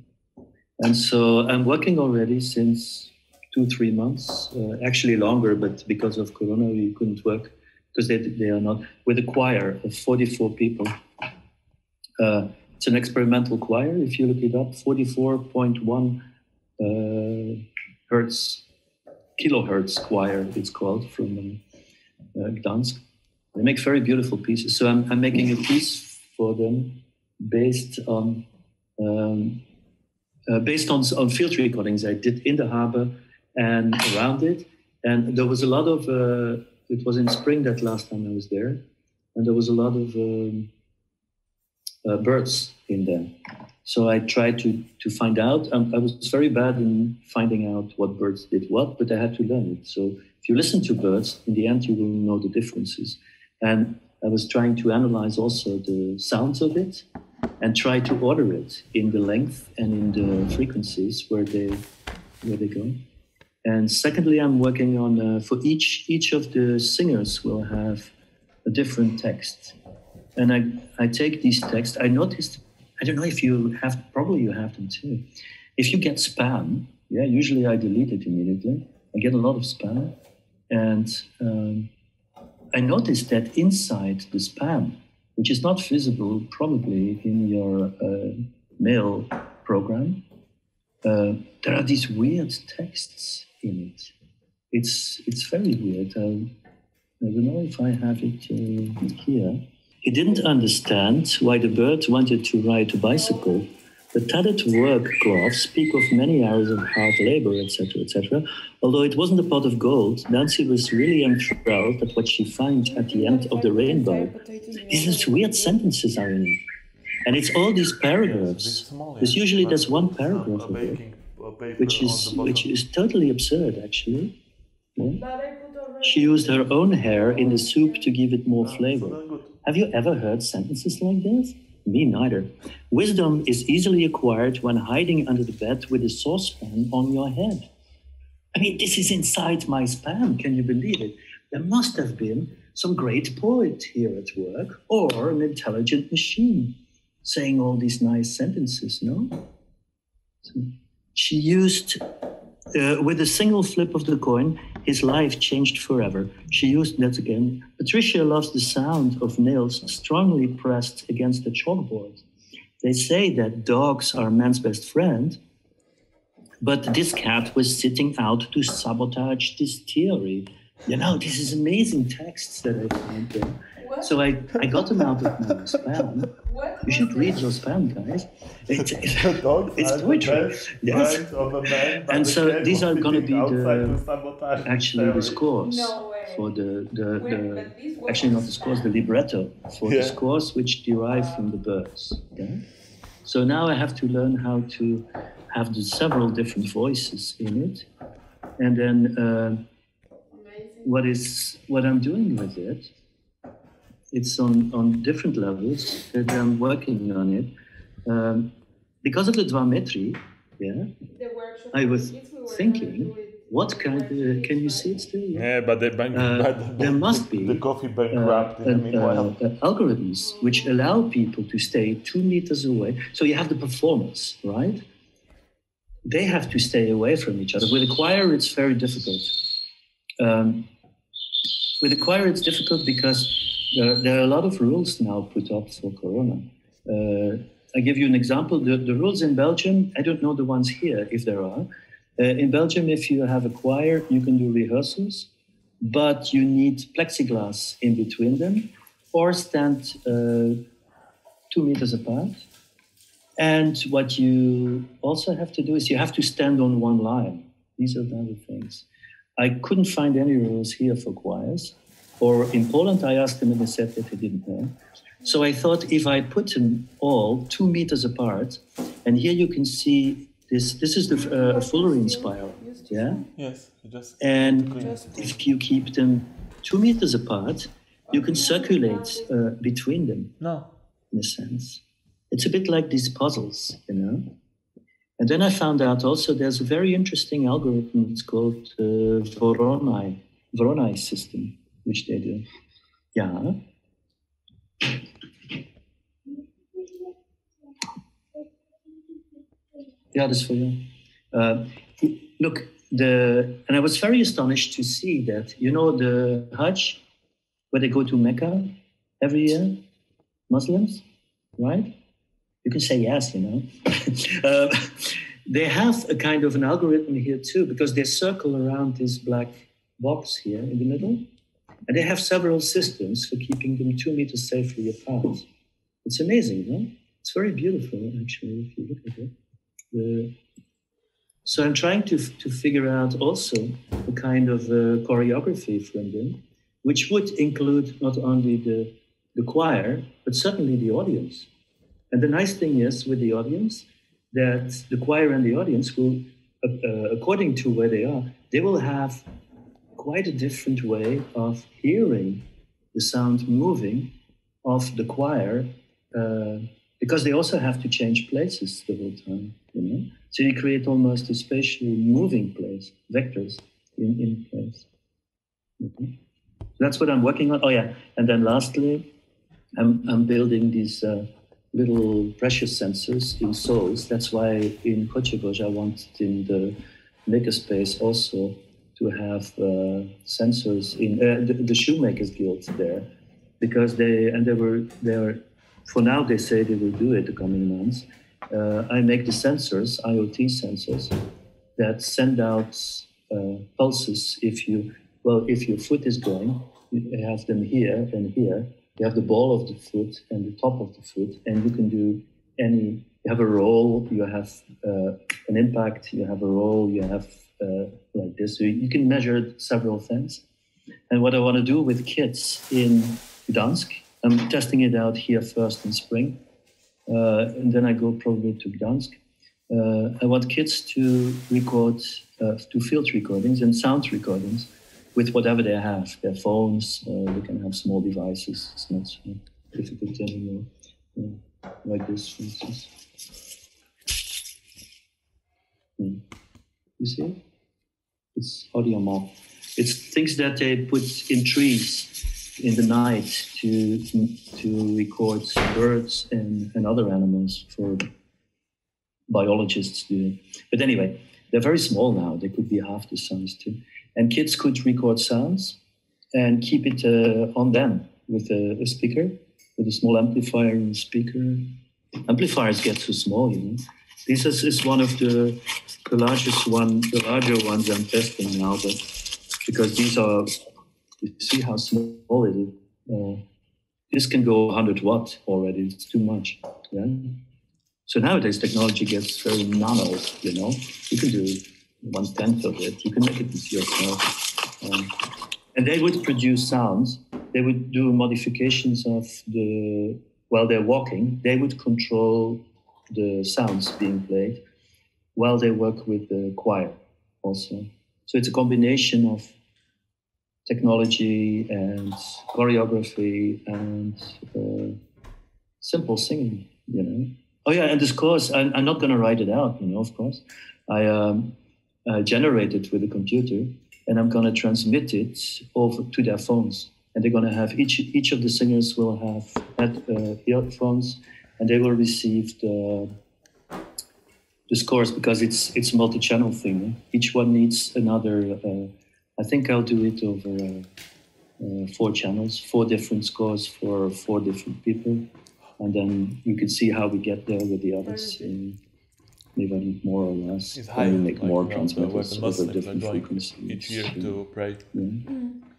And so I'm working already since 2-3 months, actually longer, but because of Corona, we couldn't work because they are not, with a choir of 44 people. It's an experimental choir. If you look it up, 44.1 kilohertz choir, it's called, from Gdansk. They make very beautiful pieces. So I'm making a piece for them based on field recordings I did in the harbor and around it. And there was a lot of, it was in spring that last time I was there, and there was a lot of birds in there. So I tried to find out. I was very bad in finding out what birds did what, but I had to learn it. So if you listen to birds, in the end you will know the differences. And I was trying to analyze also the sounds of it and try to order it in the length and in the frequencies where they go. And secondly, I'm working on, for each of the singers will have a different text. And I take these texts. I noticed, I don't know if you have, probably you have them too. If you get spam, usually I delete it immediately. I get a lot of spam. And I noticed that inside the spam, which is not visible probably in your mail program, there are these weird texts in it. It's very weird. I don't know if I have it here. He didn't understand why the bird wanted to ride a bicycle. The tattered work gloves speak of many hours of hard labor, etc., etc. Although it wasn't a pot of gold, Nancy was really enthralled at what she finds at the end of the rainbow. These weird sentences are in it. And it's all these paragraphs. There's one paragraph of it, which is totally absurd, actually. Yeah? She used her own hair in the soup to give it more flavor. Have you ever heard sentences like this? Me neither. Wisdom is easily acquired when hiding under the bed with a saucepan on your head. I mean, this is inside my spam. Can you believe it? There must have been some great poet here at work or an intelligent machine saying all these nice sentences, no? So she used, with a single flip of the coin, his life changed forever. She used that again. Patricia loves the sound of nails strongly pressed against the chalkboard. They say that dogs are man's best friend, but this cat was sitting out to sabotage this theory. You know, this is amazing texts that I found there. So I got them out of my spam. You should read your spam, guys. It's poetry. Yes. And so these are going to be the scores for the actually not the scores, the libretto for the scores which derive from the birds. Yeah? So now I have to learn how to have the several different voices in it, and then what I'm doing with it. It's on different levels that I'm working on it. Because of the dvametry, I was thinking, what kind of, can you see it still? Yeah, but there must be the coffee bankrupt in the meanwhile. Algorithms which allow people to stay 2 meters away. So you have the performers, right? They have to stay away from each other. With a choir, it's very difficult. With a choir, it's difficult because There are a lot of rules now put up for Corona. I give you an example. The rules in Belgium, I don't know the ones here, if there are. In Belgium, if you have a choir, you can do rehearsals, but you need plexiglass in between them or stand 2 meters apart. And what you also have to do is you have to stand on one line. These are the other things. I couldn't find any rules here for choirs. Or in Poland, I asked them and they said that they didn't know. So I thought if I put them all 2 meters apart, and here you can see this is the fullerene spiral, yeah? Yes. And if you keep them 2 meters apart, you can circulate between them, in a sense. It's a bit like these puzzles, you know? And then I found out also there's a very interesting algorithm. It's called Voronoi system, which they do. Yeah. Yeah, that's for you. Look, and I was very astonished to see that, you know, the Hajj, where they go to Mecca every year, Muslims, right? You can say yes, you know. They have a kind of an algorithm here too, because they circle around this black box here in the middle. And they have several systems for keeping them 2 meters safely apart. It's amazing, no? It's very beautiful, actually, if you look at it. So I'm trying to figure out also a kind of choreography from them, which would include not only the choir, but certainly the audience. And the nice thing is with the audience, that the choir and the audience will, according to where they are, they will have quite a different way of hearing the sound moving of the choir, because they also have to change places the whole time, you know? So you create almost a spatial moving place, vectors in place. Mm-hmm. That's what I'm working on. Oh yeah, and then lastly, I'm building these little pressure sensors in soles. That's why in Kochegoj I wanted in the makerspace also to have sensors in the Shoemakers Guild there, because they were for now they say they will do it the coming months. I make the sensors, IoT sensors, that send out pulses if your foot is going. You have them here and here. You have the ball of the foot and the top of the foot, and you can do you have a roll, you have an impact, you have a roll, you have like this. So you can measure several things. And what I want to do with kids in Gdansk, I'm testing it out here first in spring, and then I go probably to Gdansk. I want kids to record, do field recordings and sound recordings with whatever they have, their phones, they can have small devices. It's not so difficult anymore. Like this, for instance. You see it? It's audio map. It's things that they put in trees in the night to record birds and other animals for biologists to do. But anyway, they're very small now. They could be half the size too. And kids could record sounds and keep it on them with a speaker, with a small amplifier and a speaker. Amplifiers get too small, you know. This is one of the larger ones I'm testing now, but because these are, you see how small it is. This can go 100 watt already. It's too much. Yeah. So nowadays technology gets very nano. You know, you can do 1/10 of it. You can make it with yourself. And they would produce sounds. They would do modifications of while they're walking. They would control the sounds being played while they work with the choir also. So it's a combination of technology and choreography and simple singing, you know. Oh yeah, and of course, I'm not going to write it out, you know, of course. I generate it with a computer, and I'm going to transmit it over to their phones. And they're going to have, each of the singers will have earphones, and they will receive the scores, because it's a multi-channel thing. Each one needs another, I think I'll do it over 4 channels, 4 different scores for 4 different people. And then you can see how we get there with the others. Maybe more or less. It's high, we make more the transmitters over Muslims different are going frequencies. each year to pray.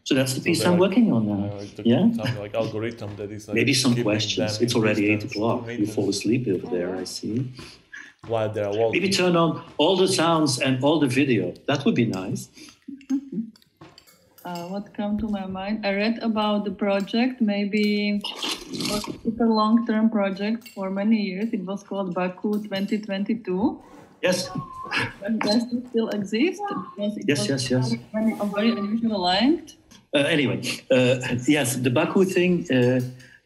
So that's the piece I'm working on now. Some like algorithm that is like maybe some keeping questions. them It's in already 8 distance o'clock. to You maintenance fall asleep over there, I see. while they are walking. Maybe turn on all the sounds and all the video. That would be nice. What come to my mind? I read about the project. Maybe it's a long-term project for many years. It was called Baku 2022. Yes. Does it still exist? Yes. Very unusual length. Anyway, yes, the Baku thing.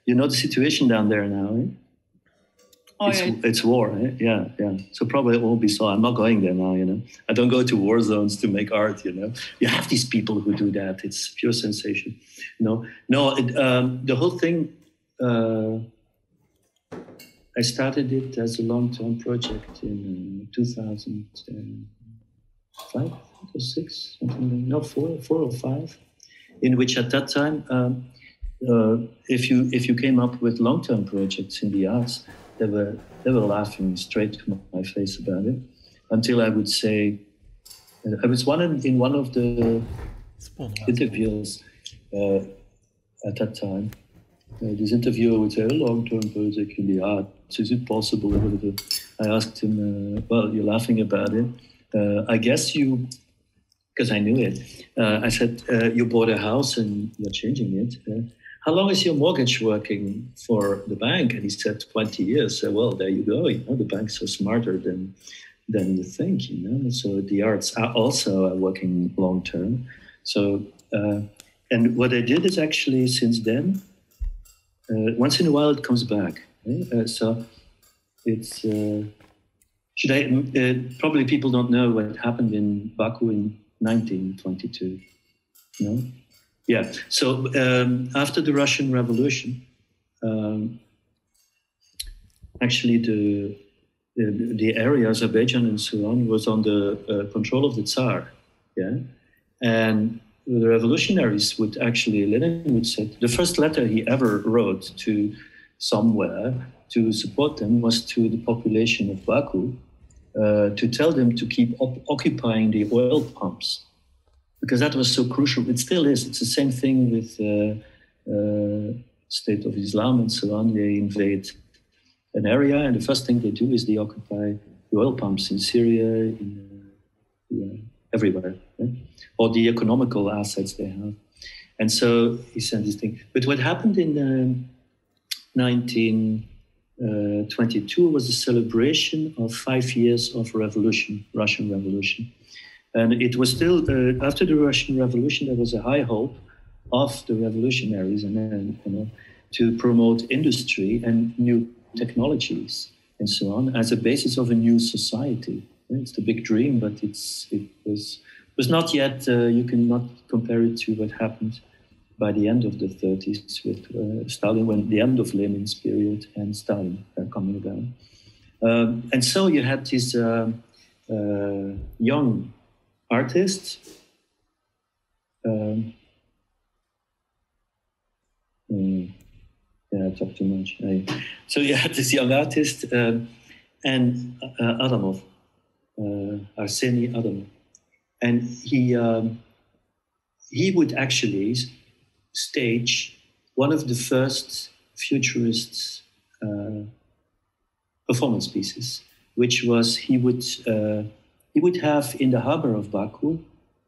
You know the situation down there now. Eh? It's war, eh? Yeah. So probably it won't be so. I'm not going there now, I don't go to war zones to make art, You have these people who do that. It's pure sensation. The whole thing, I started it as a long-term project in 2005 or 6, something like 4 or 5, in which at that time, if you came up with long-term projects in the arts, they were laughing straight to my face about it, until I would say, I was in one of the interviews at that time. This interviewer would say, a long-term project in the arts, is it possible? I asked him, well, you're laughing about it. I guess you, because I knew it, I said, you bought a house and you're changing it. How long is your mortgage working for the bank? And he said 20 years. So, well, there you go. The banks are smarter than you think. So the arts are also working long term. So, and what I did is actually since then, once in a while it comes back. So it's probably people don't know what happened in Baku in 1922. Yeah, so after the Russian Revolution, actually the area, Azerbaijan and so on, was under control of the Tsar, and the revolutionaries would actually, Lenin would say, the first letter he ever wrote to somewhere to support them was to the population of Baku, to tell them to keep occupying the oil pumps, because that was so crucial. It still is. It's the same thing with State of Islam and so on. They invade an area, and the first thing they do is they occupy the oil pumps in Syria, everywhere, or the economical assets they have. And so he said this thing. But what happened in 1922 was a celebration of 5 years of revolution, Russian Revolution. And it was still, after the Russian Revolution, there was a high hope of the revolutionaries to promote industry and new technologies and so on as a basis of a new society. It's the big dream, but it was not yet, you cannot compare it to what happened by the end of the 30s with Stalin, when the end of Lenin's period and Stalin coming down. And so you had these young artists, I talk too much. So you had this young artist and Adamov, Arseny Adamov, and he would actually stage one of the first futurist performance pieces, which was he would have in the harbor of Baku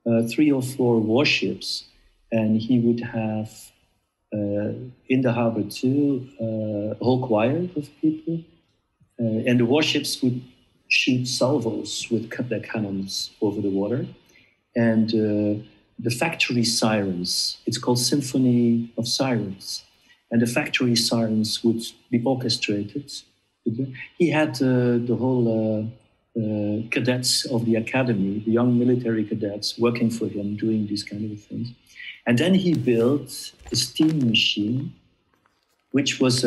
3 or 4 warships, and he would have in the harbor too a whole choir of people, and the warships would shoot salvos with their cannons over the water, and the factory sirens, it's called Symphony of Sirens, and the factory sirens would be orchestrated. He had the whole cadets of the academy, the young military cadets working for him, doing these kind of things. And then he built a steam machine which was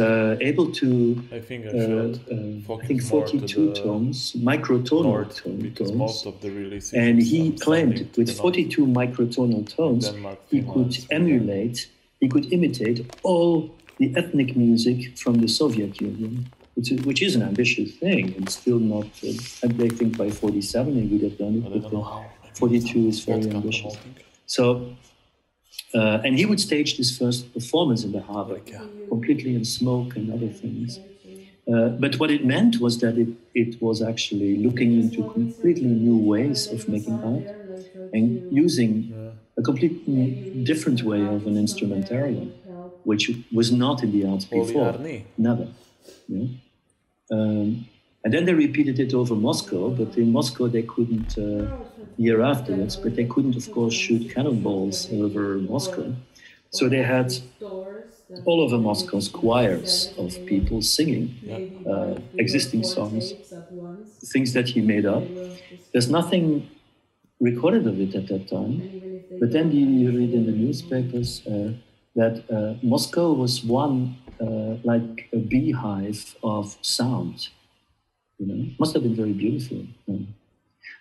able to, I think I should I think 42 tones, microtonal because tones. most of the releases. And he claimed with 42 microtonal tones, he could emulate, he could imitate all the ethnic music from the Soviet Union, which is an ambitious thing, and still not, I think by 47 he would have done it, but 42 is very ambitious. So, and he would stage this first performance in the harbor, completely in smoke and other things. But what it meant was that it was actually looking into completely new ways of making art and using a completely different way of an instrumentarium, which was not in the arts before, never. Yeah. And then they repeated it over Moscow, but in Moscow they couldn't, year afterwards, but they couldn't, of course, shoot cannonballs over Moscow. So they had all over Moscow choirs of people singing existing songs, things that he made up. There's nothing recorded of it at that time, but then you read in the newspapers that Moscow was one like a beehive of sound. You know, must have been very beautiful.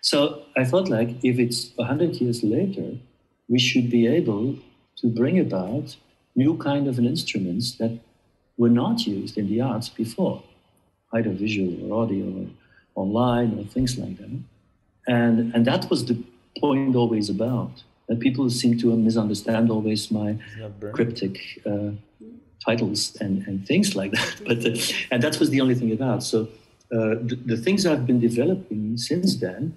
So I thought, like, if it's 100 years later, we should be able to bring about new kind of instruments that were not used in the arts before, either visual or audio or online or things like that. And that was the point always about. And people seem to misunderstand always my cryptic titles and things like that. But and that was the only thing about. So the things I've been developing since then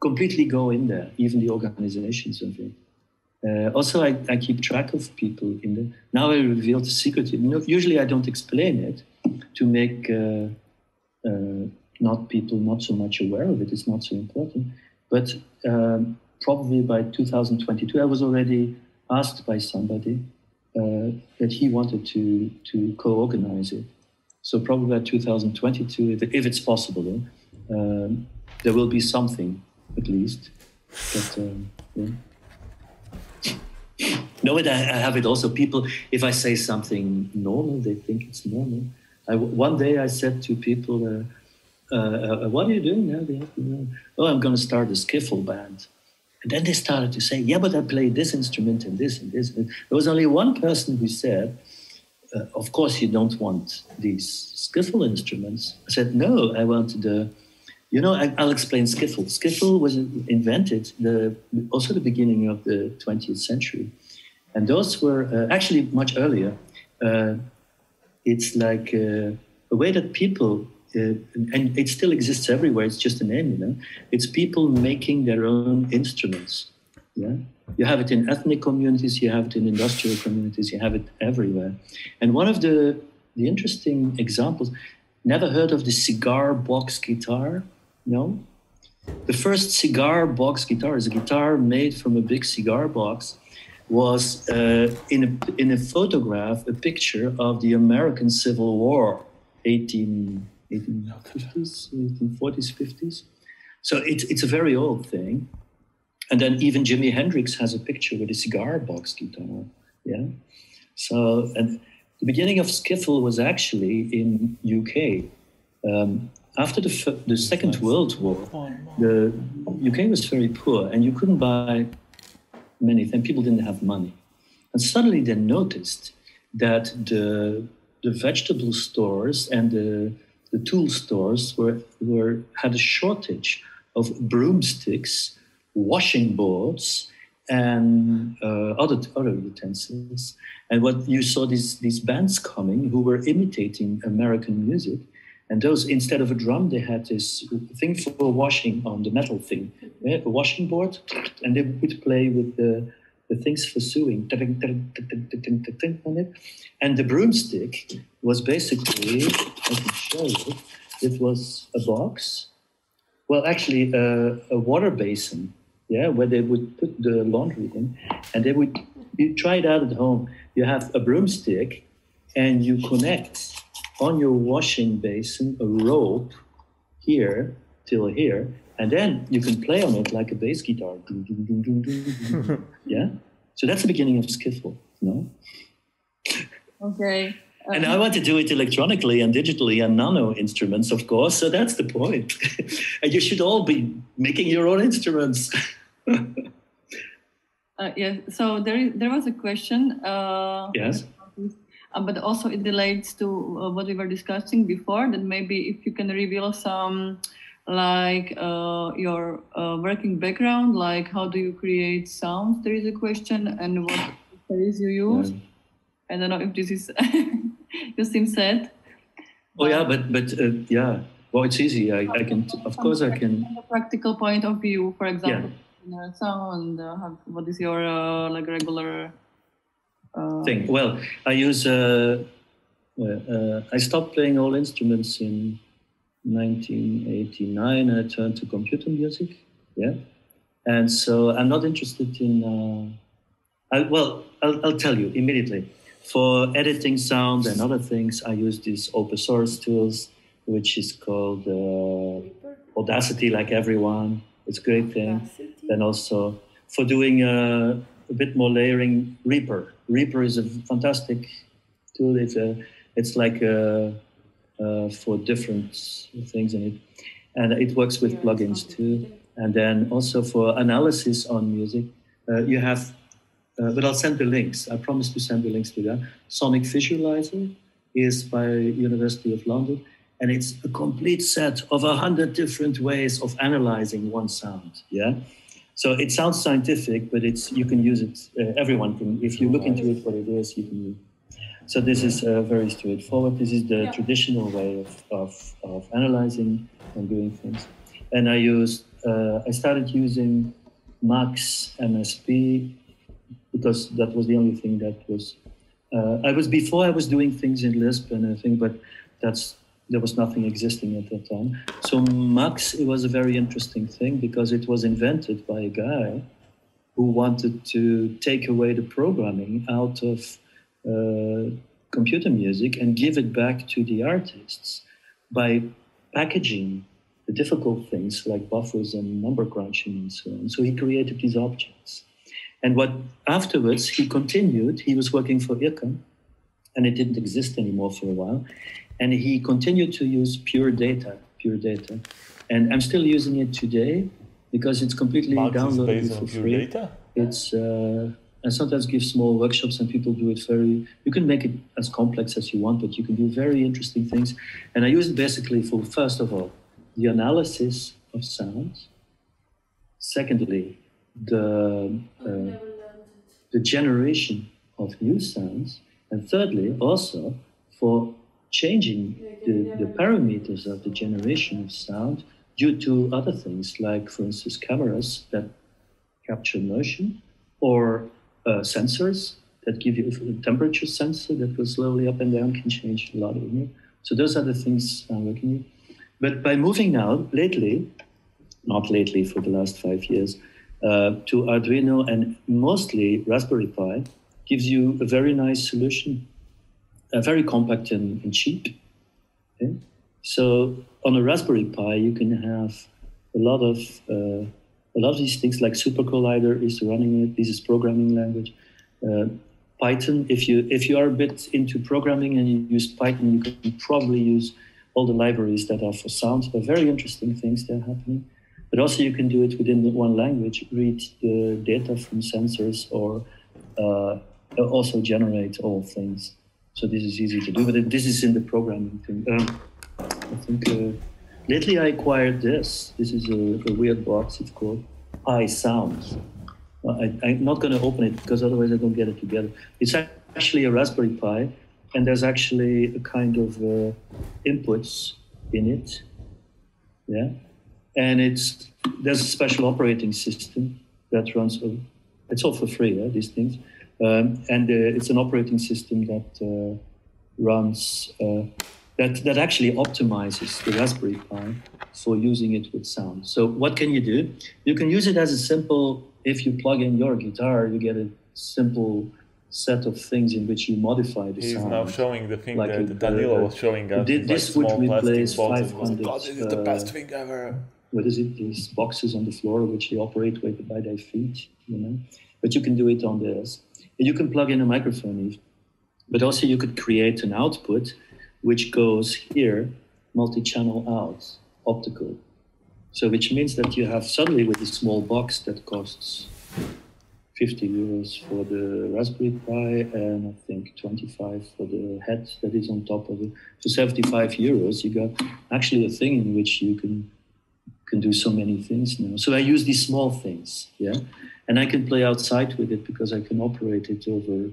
completely go in there, even the organizations of it. Also, I keep track of people in there. Now I reveal the secret. Usually I don't explain it to make not people not so much aware of it. It's not so important. But probably by 2022, I was already asked by somebody that he wanted to co-organize it. So probably by 2022, if it's possible, there will be something at least. But, yeah. No, but I have it also. People, if I say something normal, they think it's normal. One day I said to people, what are you doing now? Oh, I'm going to start a skiffle band. And then they started to say, yeah, but I play this instrument and this and this. There was only one person who said, of course you don't want these skiffle instruments. I said, no, I want I'll explain skiffle. Skiffle was invented also the beginning of the 20th century. And those were actually much earlier. It's like a way that people, and it still exists everywhere, it's just a name, It's people making their own instruments. Yeah, you have it in ethnic communities, you have it in industrial communities, you have it everywhere. And one of the interesting examples, never heard of the Cigar Box Guitar? No? The first Cigar Box Guitar is a guitar made from a big cigar box, was in a photograph, a picture of the American Civil War, 1840s, 50s. So it's a very old thing. And then even Jimi Hendrix has a picture with a cigar box guitar. Yeah. So and the beginning of skiffle was actually in UK. After the Second World War, the UK was very poor and you couldn't buy many things. People didn't have money. And suddenly they noticed that the vegetable stores and the tool stores had a shortage of broomsticks, washing boards, and other utensils. And what you saw these bands coming who were imitating American music. And those, instead of a drum, they had this thing for washing on the metal thing, a washing board, and they would play with the things for sewing on it. And the broomstick was basically, I can show you, it was a box. Well, actually, a water basin, yeah, where they would put the laundry in, and you try it out at home. You have a broomstick, and you connect on your washing basin a rope here till here, and then you can play on it like a bass guitar. Yeah, so that's the beginning of skiffle, no? Okay. And I want to do it electronically and digitally and nano instruments, of course. So that's the point. And you should all be making your own instruments. Yes. So there was a question. Yes. But also it relates to what we were discussing before. That maybe if you can reveal some, like your working background, like how do you create sounds? There is a question, and what phrase you use. Yeah. I don't know if this is. You seem sad. Oh yeah, but yeah. Well, it's easy. I can, of course, I can. From a practical point of view, for example, sound. What is your like regular thing? Well, I use. I stopped playing all instruments in 1989, and I turned to computer music. Yeah, and so I'm not interested in. I'll tell you immediately. For editing sound and other things, I use these open source tools, which is called Audacity, like everyone. It's a great thing. Audacity. Then also for doing a bit more layering, Reaper. Reaper is a fantastic tool. It's like for different things in it. And it works with plugins too. And then also for analysis on music, you have... but I'll send the links. I promise to send the links to that. Sonic Visualizer is by University of London, and it's a complete set of 100 different ways of analyzing one sound. Yeah, so it sounds scientific, but you can use it. Everyone can, if you look into it, what it is, you can use. So this is very straightforward. This is the traditional way of analyzing and doing things. And I started using Max MSP. Because that was the only thing that was. I was doing things in Lisp and everything, but there was nothing existing at that time. So Max, it was a very interesting thing because it was invented by a guy who wanted to take away the programming out of computer music and give it back to the artists by packaging the difficult things like buffers and number crunching and so on. So he created these objects. And afterwards, he continued. He was working for IRCAM, and it didn't exist anymore for a while. And he continued to use pure data. And I'm still using it today because it's completely downloadable for free. Data? It's I sometimes give small workshops, and people do it you can make it as complex as you want, but you can do very interesting things. And I use it basically for, first of all, the analysis of sounds. Secondly, the generation of new sounds, and thirdly, also for changing the parameters of the generation of sound due to other things, like, for instance, cameras that capture motion, or sensors that give you a temperature sensor that goes slowly up and down, can change a lot of it. So those are the things I'm working with. But by moving now, not lately, for the last 5 years, to Arduino and mostly Raspberry Pi, gives you a very nice solution, very compact and cheap. Okay? So on a Raspberry Pi, you can have a lot of these things, like Super Collider is running it. This is programming language. Python, if you are a bit into programming and you use Python, you can probably use all the libraries that are for sound. They're very interesting things that are happening. But also you can do it within one language, read the data from sensors, or also generate all things. So this is easy to do, but this is in the programming thing. I think lately I acquired this. This is a weird box. It's called Pi Sounds. I'm not going to open it because otherwise I don't get it together. It's actually a Raspberry Pi, and there's actually a kind of inputs in it. Yeah. And there's a special operating system that runs. It's all for free, these things, and it's an operating system that runs that actually optimizes the Raspberry Pi for using it with sound. So what can you do? You can use it as a simple. If you plug in your guitar, you get a simple set of things in which you modify the sound. He's now showing the thing like that Danilo was showing us. This would replace 500. God, this is the best thing ever. What is it? These boxes on the floor which they operate by their feet, But you can do it on this. And you can plug in a microphone But also you could create an output which goes here, multi-channel out, optical. So which means that you have suddenly with a small box that costs 50 euros for the Raspberry Pi and I think 25 for the head that is on top of it. For 75 euros, you got actually a thing in which you can do so many things now. So I use these small things, yeah? And I can play outside with it because I can operate it over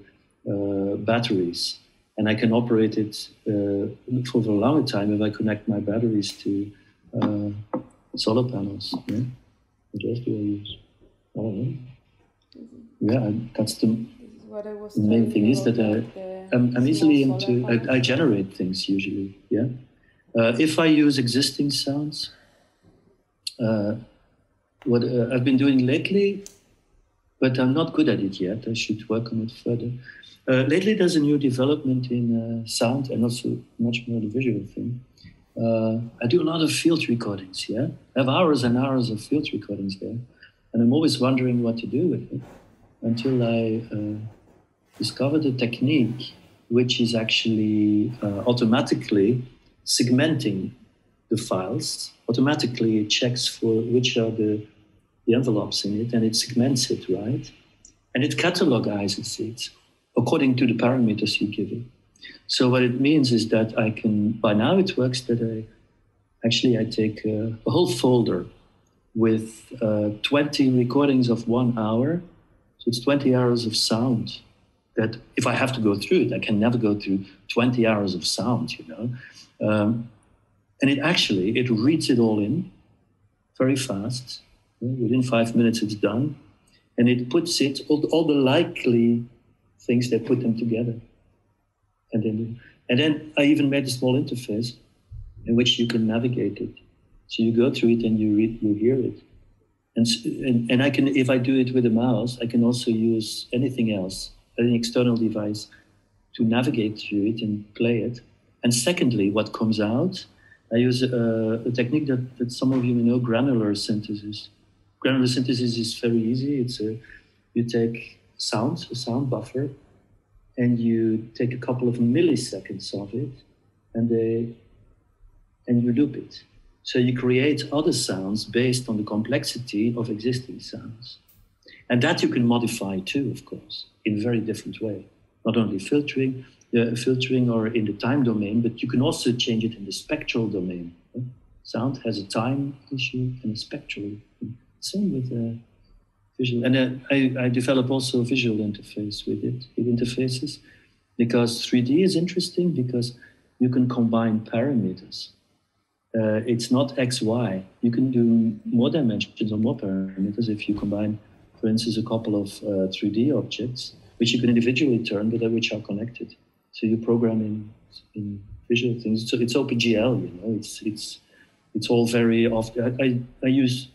batteries. And I can operate it for a longer time if I connect my batteries to solar panels. Yeah? What else do I use? I don't know. Yeah, that's the main thing is that I'm easily into, I generate things usually, yeah. If I use existing sounds, what I've been doing lately, but I'm not good at it yet, I should work on it further. Lately there's a new development in sound and also much more the visual thing. I do a lot of field recordings, yeah. I have hours and hours of field recordings there. And I'm always wondering what to do with it until I discovered a technique which is actually automatically segmenting the files. Automatically it checks for which are the envelopes in it and it segments it, right? And it catalogizes it according to the parameters you give it. So what it means is that I can, by now it works that I take a whole folder with 20 recordings of 1 hour. So it's 20 hours of sound that if I have to go through it, I can never go through 20 hours of sound, you know. And it reads it all in very fast. Within 5 minutes, it's done. And it puts it, all the likely things, they put them together. And then I even made a small interface in which you can navigate it. So you go through it and you hear it. And I can, if I do it with a mouse, I can also use anything else, any external device, to navigate through it and play it. And secondly, what comes out, I use a technique that some of you may know, granular synthesis. Granular synthesis is very easy. You take a sound buffer, and you take a couple of milliseconds of it, and you loop it. So you create other sounds based on the complexity of existing sounds. And that you can modify too, of course, in a very different way. Not only filtering or in the time domain, but you can also change it in the spectral domain. Sound has a time issue and a spectral. Same with visual. And I develop also a visual interface with it, with interfaces, because 3D is interesting because you can combine parameters. It's not X, Y. You can do more dimensions or more parameters if you combine, for instance, a couple of 3D objects, which you can individually turn, but which are connected. So you program in visual things. So it's OpenGL, you know. It's all very often. I use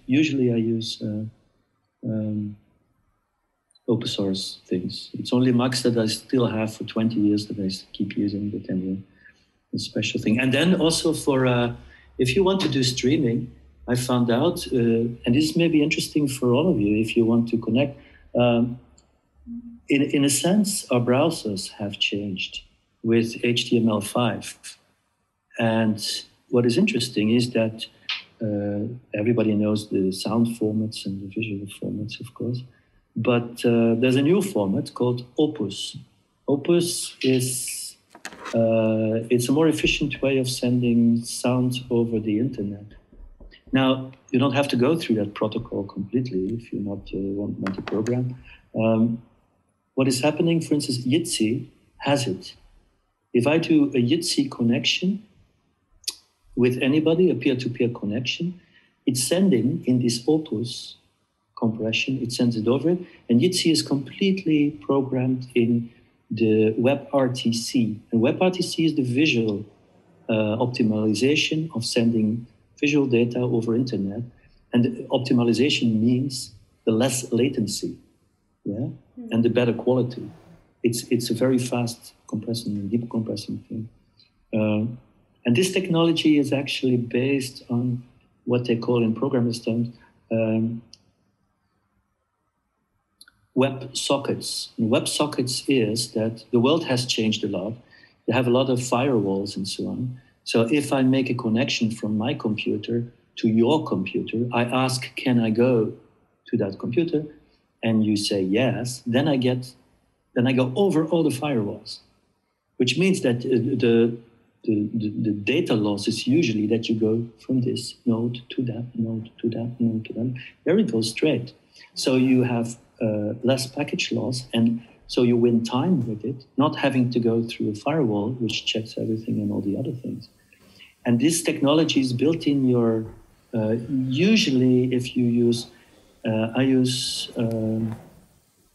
open source things. It's only Max that I still have for 20 years that I keep using, but anyway, a special thing. And then also for if you want to do streaming, I found out, and this may be interesting for all of you if you want to connect. In a sense, our browsers have changed with HTML5. And what is interesting is that everybody knows the sound formats and the visual formats, of course. But there's a new format called Opus. Opus is it's a more efficient way of sending sound over the internet. Now, you don't have to go through that protocol completely if you not want to program. What is happening, for instance, Jitsi has it. If I do a Jitsi connection with anybody, a peer-to-peer connection, it's sending in this Opus compression, it sends it over, and Jitsi is completely programmed in the WebRTC. And WebRTC is the visual optimization of sending visual data over internet. And optimization means the less latency, yeah, and the better quality. It's a very fast compressing and deep compressing thing. And this technology is actually based on what they call in programmers terms WebSockets. And WebSockets is that the world has changed a lot. You have a lot of firewalls and so on. So if I make a connection from my computer to your computer, I ask, can I go to that computer? And you say yes. Then I go over all the firewalls, which means that the data loss is usually that you go from this node to that node to that node to that. There it goes straight. So you have less package loss, and so you win time with it, not having to go through a firewall which checks everything and all the other things. And this technology is built in your, usually if you use, I use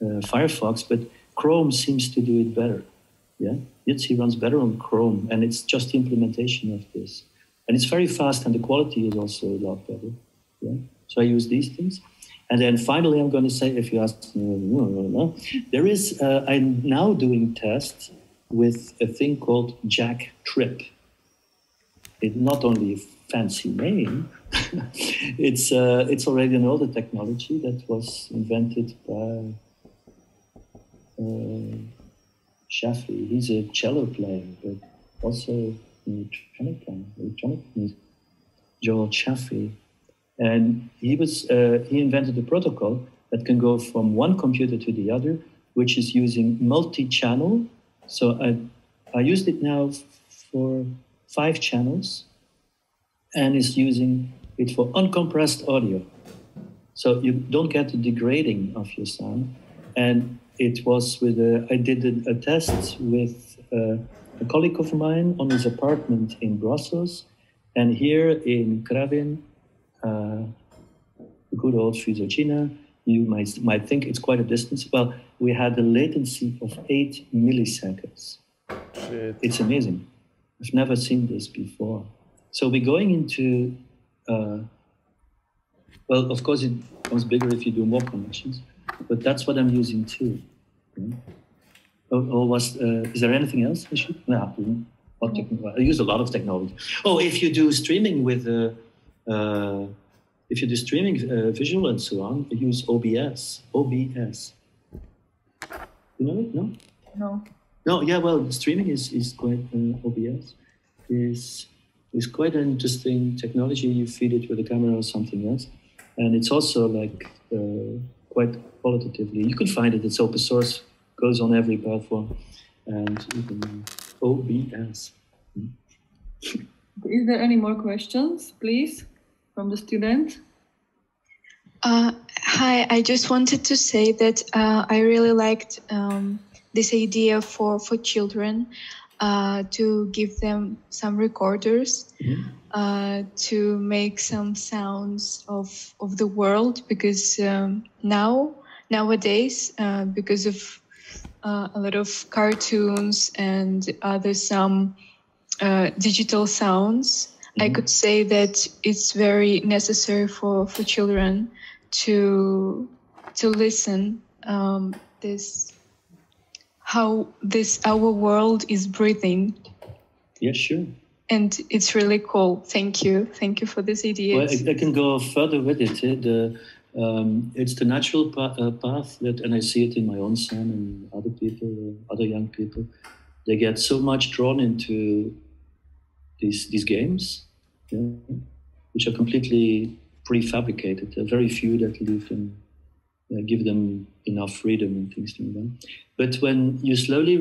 Firefox, but Chrome seems to do it better. Yeah, Yitzi runs better on Chrome, and it's just the implementation of this. And it's very fast, and the quality is also a lot better. Yeah, so I use these things. And then finally, I'm going to say, if you ask, there is, I'm now doing tests with a thing called Jack Trip. It's not only a fancy name, it's already an older technology that was invented by Shaffi. He's a cello player, but also an electronic music. Joel Shaffi. And he invented a protocol that can go from one computer to the other, which is using multi-channel. So I used it now for 5 channels, and is using it for uncompressed audio. So you don't get the degrading of your sound. And it was with I did a test with a colleague of mine on his apartment in Brussels, and here in Kravin, the good old Fusocina. You might think it's quite a distance. Well, we had a latency of 8 milliseconds. Shit. It's amazing. I've never seen this before. So we're going into, well, of course, it becomes bigger if you do more connections, but that's what I'm using too. Yeah. Is there anything else I should? No, I use a lot of technology. Oh, if you do streaming with visual and so on, I use OBS. OBS. You know it? No? No. No, yeah, well, streaming is quite, OBS is quite an interesting technology. You feed it with a camera or something else. And it's also like quite qualitatively. You can find it, it's open source, goes on every platform. And you can, OBS. Is there any more questions, please, from the student? Hi, I just wanted to say that I really liked this idea for children to give them some recorders to make some sounds of the world, because nowadays because of a lot of cartoons and other some digital sounds, I could say that it's very necessary for children to listen how our world is breathing. Yeah, sure. And it's really cool. Thank you for this idea. Well, I can go further with it. It's the natural path that, and I see it in my own son and other people, other young people. They get so much drawn into these games, which are completely prefabricated. There are very few that leave them, give them enough freedom and things like that. But when you slowly,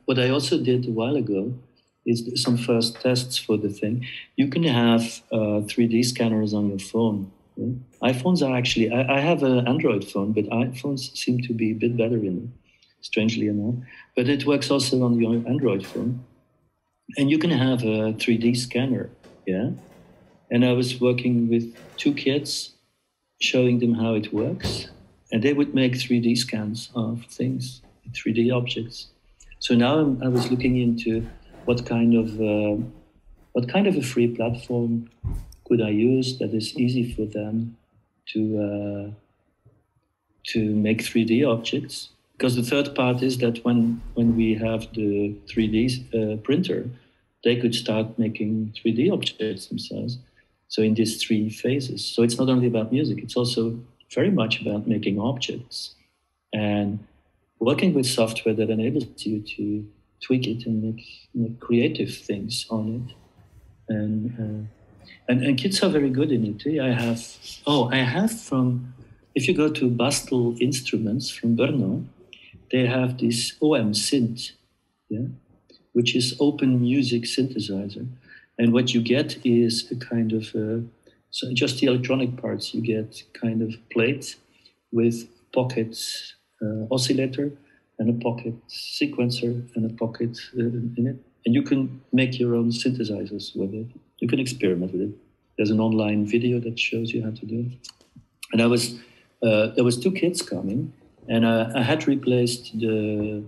what I also did a while ago is some first tests for the thing. You can have 3D scanners on your phone. Yeah? iPhones are actually, I have an Android phone, but iPhones seem to be a bit better in it, strangely enough. But it works also on your Android phone. And you can have a 3D scanner, yeah? And I was working with 2 kids, showing them how it works. And they would make 3D scans of things, 3D objects. So now I was looking into what kind of a free platform could I use that is easy for them to make 3D objects. Because the third part is that when we have the 3D printer, they could start making 3D objects themselves. So in these 3 phases. So it's not only about music, it's also very much about making objects. and working with software that enables you to tweak it and make creative things on it. And kids are very good in it. I have from, if you go to Bastel Instruments from Brno, they have this OM Synth, which is open music synthesizer. And what you get is a kind of, so just the electronic parts, you get kind of plate with pocket oscillator and a pocket sequencer and a pocket in it. And you can make your own synthesizers with it. You can experiment with it. There's an online video that shows you how to do it. And there was 2 kids coming, and I had replaced the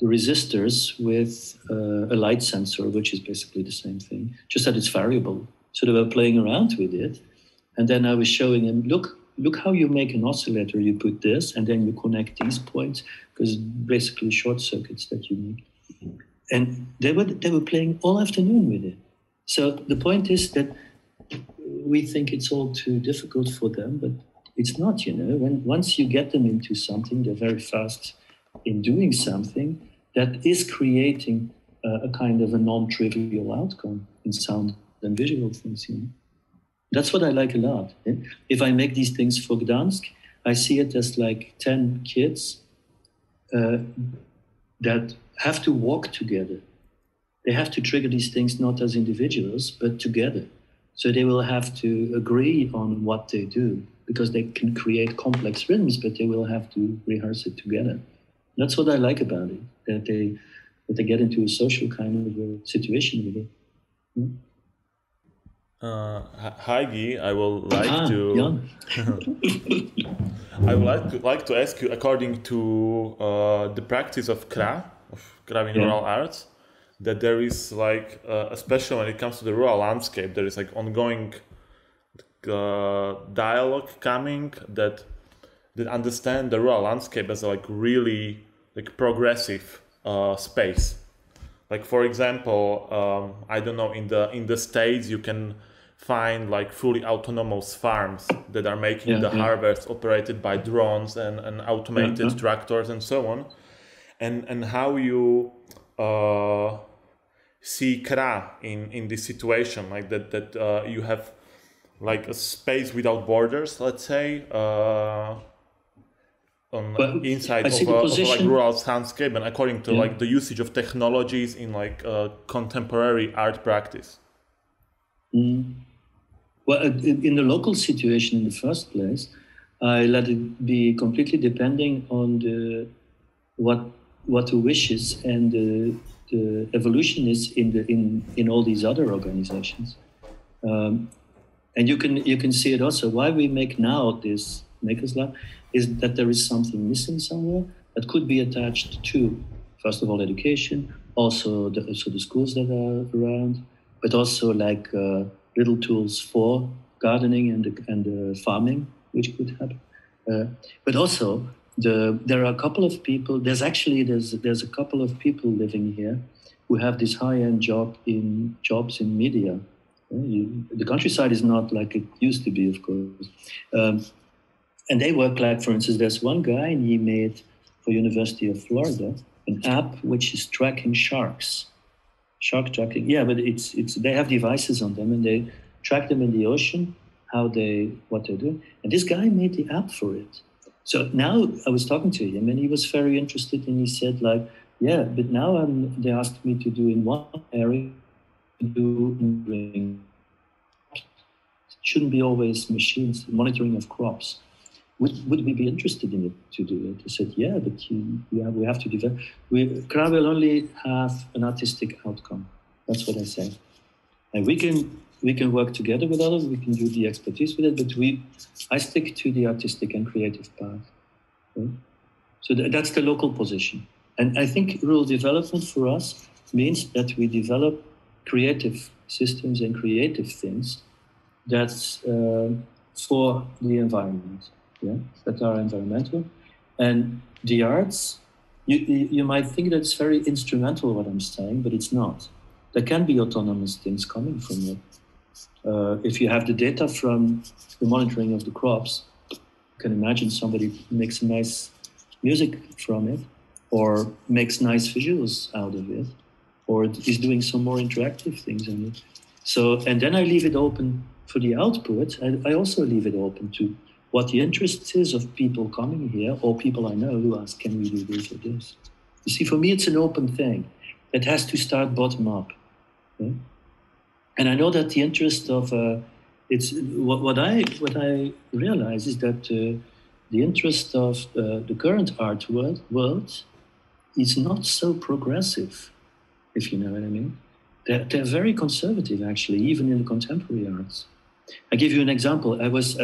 resistors with a light sensor, which is basically the same thing, just that it's variable. So they were playing around with it. And then I was showing them, look how you make an oscillator. You put this, and then you connect these points, because basically short circuits that you make. And they were playing all afternoon with it. So the point is that we think it's all too difficult for them, but it's not, once you get them into something, they're very fast in doing something that is creating a kind of a non-trivial outcome in sound and visual things. That's what I like a lot. If I make these things for Gdansk, I see it as like 10 kids that have to walk together. They have to trigger these things not as individuals, but together. So they will have to agree on what they do, because they can create complex rhythms, but they will have to rehearse it together. That's what I like about it, that they get into a social kind of a situation with it. Heidi, I would like to. I would like to ask you, according to the practice of CRA, of Kravin Rural Arts, that there is like, especially when it comes to the rural landscape, there is like ongoing dialogue coming that understand the rural landscape as a like really like progressive space. Like for example, I don't know, in the States you can find like fully autonomous farms that are making the harvest operated by drones and automated tractors and so on. And how you see CRA in this situation, like that you have like a space without borders, let's say, inside of a like rural soundscape, and according to like the usage of technologies in like contemporary art practice. Well, in the local situation, in the first place, I let it be completely depending on what the wishes and the evolution is in all these other organizations. And you can see it also. Why we make now this Makers Lab is that there is something missing somewhere that could be attached to, first of all, education, also the schools that are around, but also like little tools for gardening and farming, which could happen. But also there are a couple of people. There's a couple of people living here who have this high-end jobs in media. The countryside is not like it used to be, of course. And they work like, for instance, there's one guy, and he made for University of Florida an app which is tracking sharks. Shark tracking, yeah, but it's they have devices on them and they track them in the ocean, what they do. And this guy made the app for it. So now I was talking to him and he was very interested, and he said like, yeah, but now they asked me to do in one area, it shouldn't be always machines, monitoring of crops. Would we be interested in it to do it? I said, yeah, but we have to develop. CRA will only have an artistic outcome. That's what I say. And we can work together with others. We can do the expertise with it, but I stick to the artistic and creative path. Okay? So that's the local position. And I think rural development for us means that we develop creative systems and creative things that's for the environment. That are environmental. And the arts, you might think that it's very instrumental what I'm saying, but it's not. There can be autonomous things coming from it. If you have the data from the monitoring of the crops, you can imagine somebody makes a nice music from it, or makes nice visuals out of it, or is doing some more interactive things in it. So, and then I leave it open for the output. I also leave it open to what the interest is of people coming here, or people I know who ask, can we do this or this? You see, for me, it's an open thing. It has to start bottom up. Okay? And I know that the interest of, it's what I realize is that the interest of the current art world is not so progressive, if you know what I mean. They're very conservative, actually, even in the contemporary arts. I give you an example. I was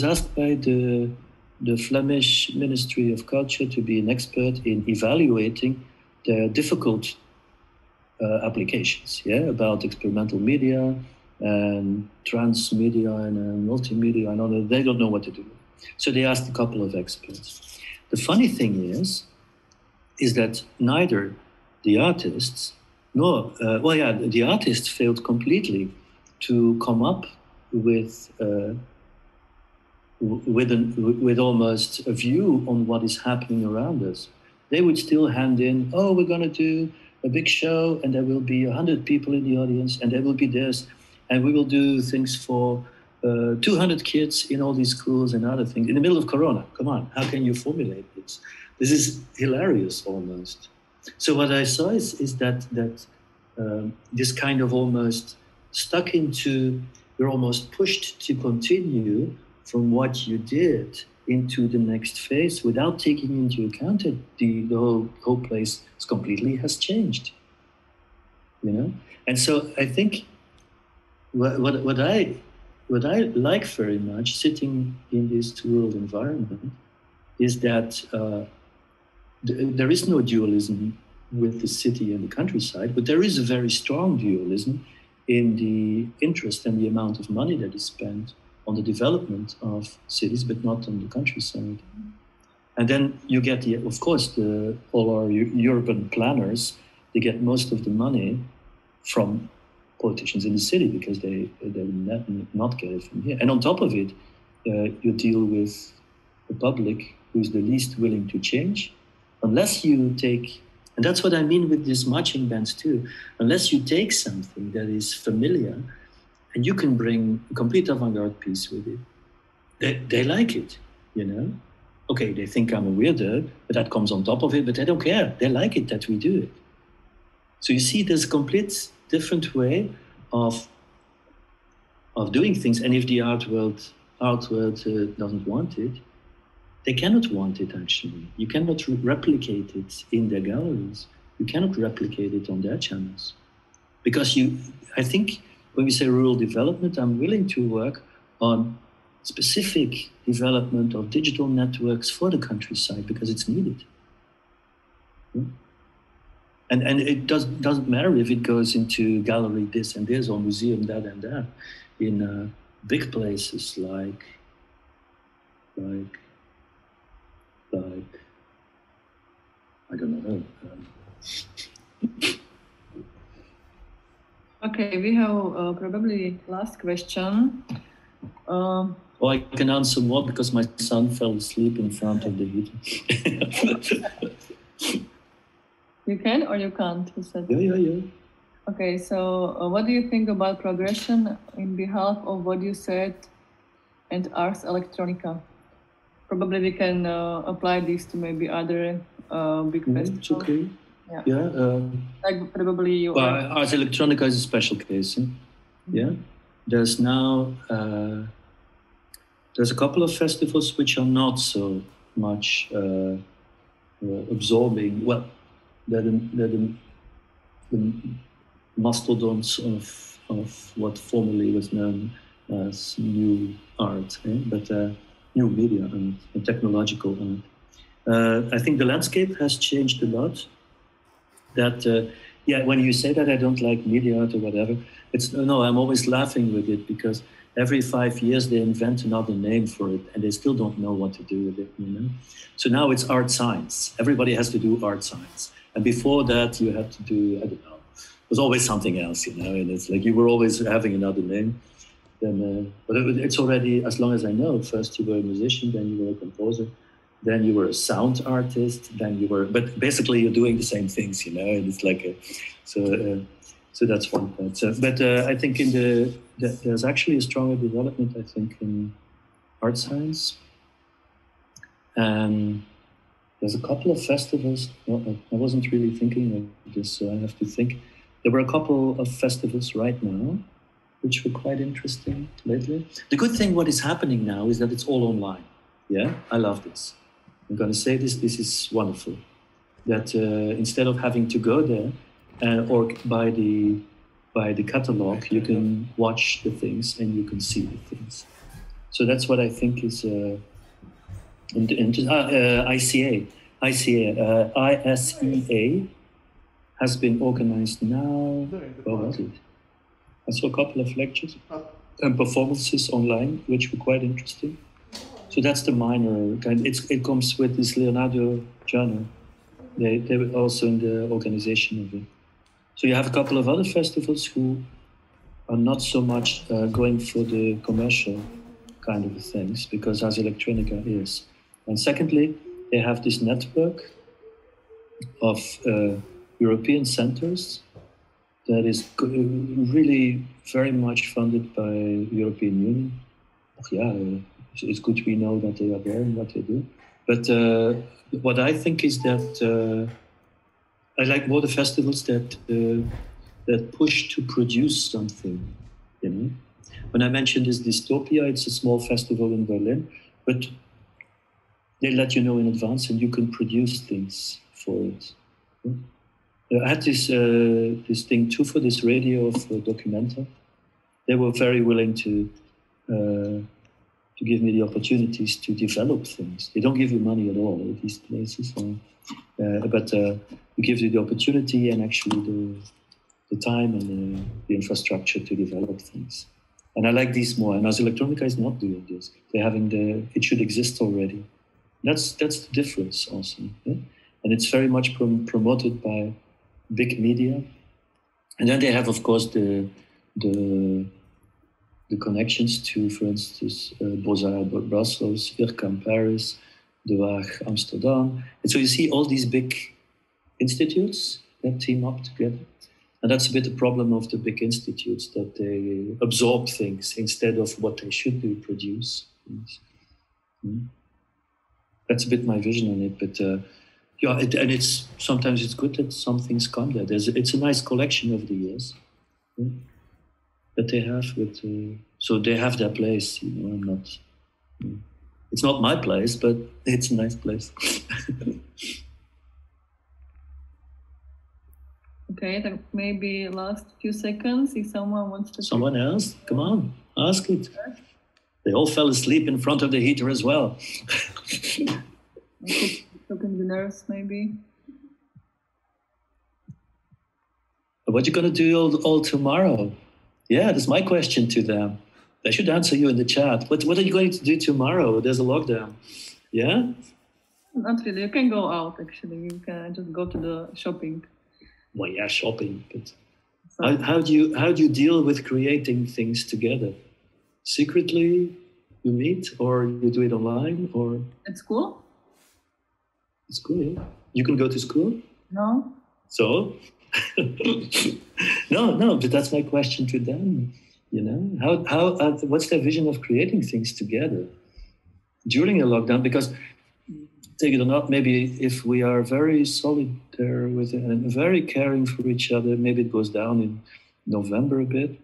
asked by the Flemish Ministry of Culture to be an expert in evaluating the difficult applications, about experimental media and transmedia and multimedia and all that. They don't know what to do. So they asked a couple of experts. The funny thing is that neither the artists nor, the artists failed completely to come up with almost a view on what is happening around us. They would still hand in, oh, we're going to do a big show, and there will be 100 people in the audience, and there will be this, and we will do things for 200 kids in all these schools and other things in the middle of Corona. Come on, how can you formulate this? This is hilarious almost. So what I saw is that this kind of almost stuck into, you're almost pushed to continue from what you did into the next phase without taking into account that the whole place has changed, you know. And so I think what I like very much sitting in this rural environment is that there is no dualism with the city and the countryside, but there is a very strong dualism in the interest and the amount of money that is spent on the development of cities, but not on the countryside. And then you get, of course, all our urban planners, they get most of the money from politicians in the city because they not get it from here. And on top of it, you deal with the public who's the least willing to change, unless you take, and that's what I mean with these marching bands too, unless you take something that is familiar and you can bring a complete avant-garde piece with it. They like it, you know? Okay, they think I'm a weirdo, but that comes on top of it, but they don't care. They like it that we do it. So you see, there's a complete different way of doing things. And if the art world doesn't want it, they cannot want it, actually. You cannot replicate it in their galleries. You cannot replicate it on their channels. Because I think when we say rural development, I'm willing to work on specific development of digital networks for the countryside because it's needed. And it doesn't matter if it goes into gallery this and this or museum that and that. In big places like I don't know. Okay, we have probably last question. I can answer more because my son fell asleep in front of the heater. You can or you can't? You said. Yeah. Okay, so what do you think about progression in behalf of what you said and Ars Electronica? Probably we can apply this to maybe other big festivals. It's okay. Yeah. Like probably you. Ars Electronica is a special case. Yeah. There's now there's a couple of festivals which are not so much absorbing. Well, they're the mastodons of what formerly was known as new art, but new media and technological art. I think the landscape has changed a lot. That when you say that I don't like media art or whatever, I'm always laughing with it because every 5 years they invent another name for it and they still don't know what to do with it, you know? So now it's art science. Everybody has to do art science. And before that you had to do, I don't know, there's always something else, you know, and it's like you were always having another name. Then, but it's already, as long as I know, first you were a musician, then you were a composer, then you were a sound artist, then you were, but basically you're doing the same things, you know, and it's like so that's one part. So, but I think there's actually a stronger development, I think, in art science. And there's a couple of festivals. Well, I wasn't really thinking of this, so I have to think. There were a couple of festivals right now, which were quite interesting lately. The good thing, what is happening now, is that it's all online. Yeah, I love this. I'm going to say this. This is wonderful. That instead of having to go there or by the catalog, you can watch the things and you can see the things. So that's what I think is ISEA has been organized now. What was it? I saw a couple of lectures and performances online, which were quite interesting. So that's the minor kind. It comes with this Leonardo Giano. They were also in the organization of it. So you have a couple of other festivals who are not so much going for the commercial kind of things, because Ars Electronica is. And secondly, they have this network of European centers that is really very much funded by European Union. It's good we know that they are there and what they do. But what I think is that I like more the festivals that push to produce something. You know, when I mentioned this Dystopia, it's a small festival in Berlin, but they let you know in advance and you can produce things for it. I had this thing too for this radio of Documenta. They were very willing to give me the opportunities to develop things. They don't give you money at all at these places, but we give you the opportunity and actually the time and the infrastructure to develop things. And I like these more. And Ars Electronica is not doing this. They're having it should exist already. That's the difference also. Yeah? And it's very much promoted by big media. And then they have, of course, the connections to, for instance, Beaux-Arts Brussels, IRCAM Paris, De Waag Amsterdam. And so you see all these big institutes that team up together. And that's a bit the problem of the big institutes, that they absorb things instead of what they should do, produce things. That's a bit my vision on it. But and it's sometimes it's good that some things come there. It's a nice collection over the years that they have. So they have their place. You know, I'm not. It's not my place, but it's a nice place. Okay, then maybe last few seconds, if someone wants to... Someone else? Come on, ask it. They all fell asleep in front of the heater as well. Talking the nurse, maybe. What are you going to do all tomorrow? Yeah, that's my question to them. They should answer you in the chat. What are you going to do tomorrow? There's a lockdown. Yeah? Not really. You can go out, actually. You can just go to the shopping. Well, yeah, shopping. But how do you deal with creating things together? Secretly, you meet, or you do it online, or at school? At school, yeah. You can go to school? No. So? No. But that's my question to them. You know, how what's their vision of creating things together during a lockdown? Because, take it or not, maybe if we are very solidary with it and very caring for each other, maybe it goes down in November a bit.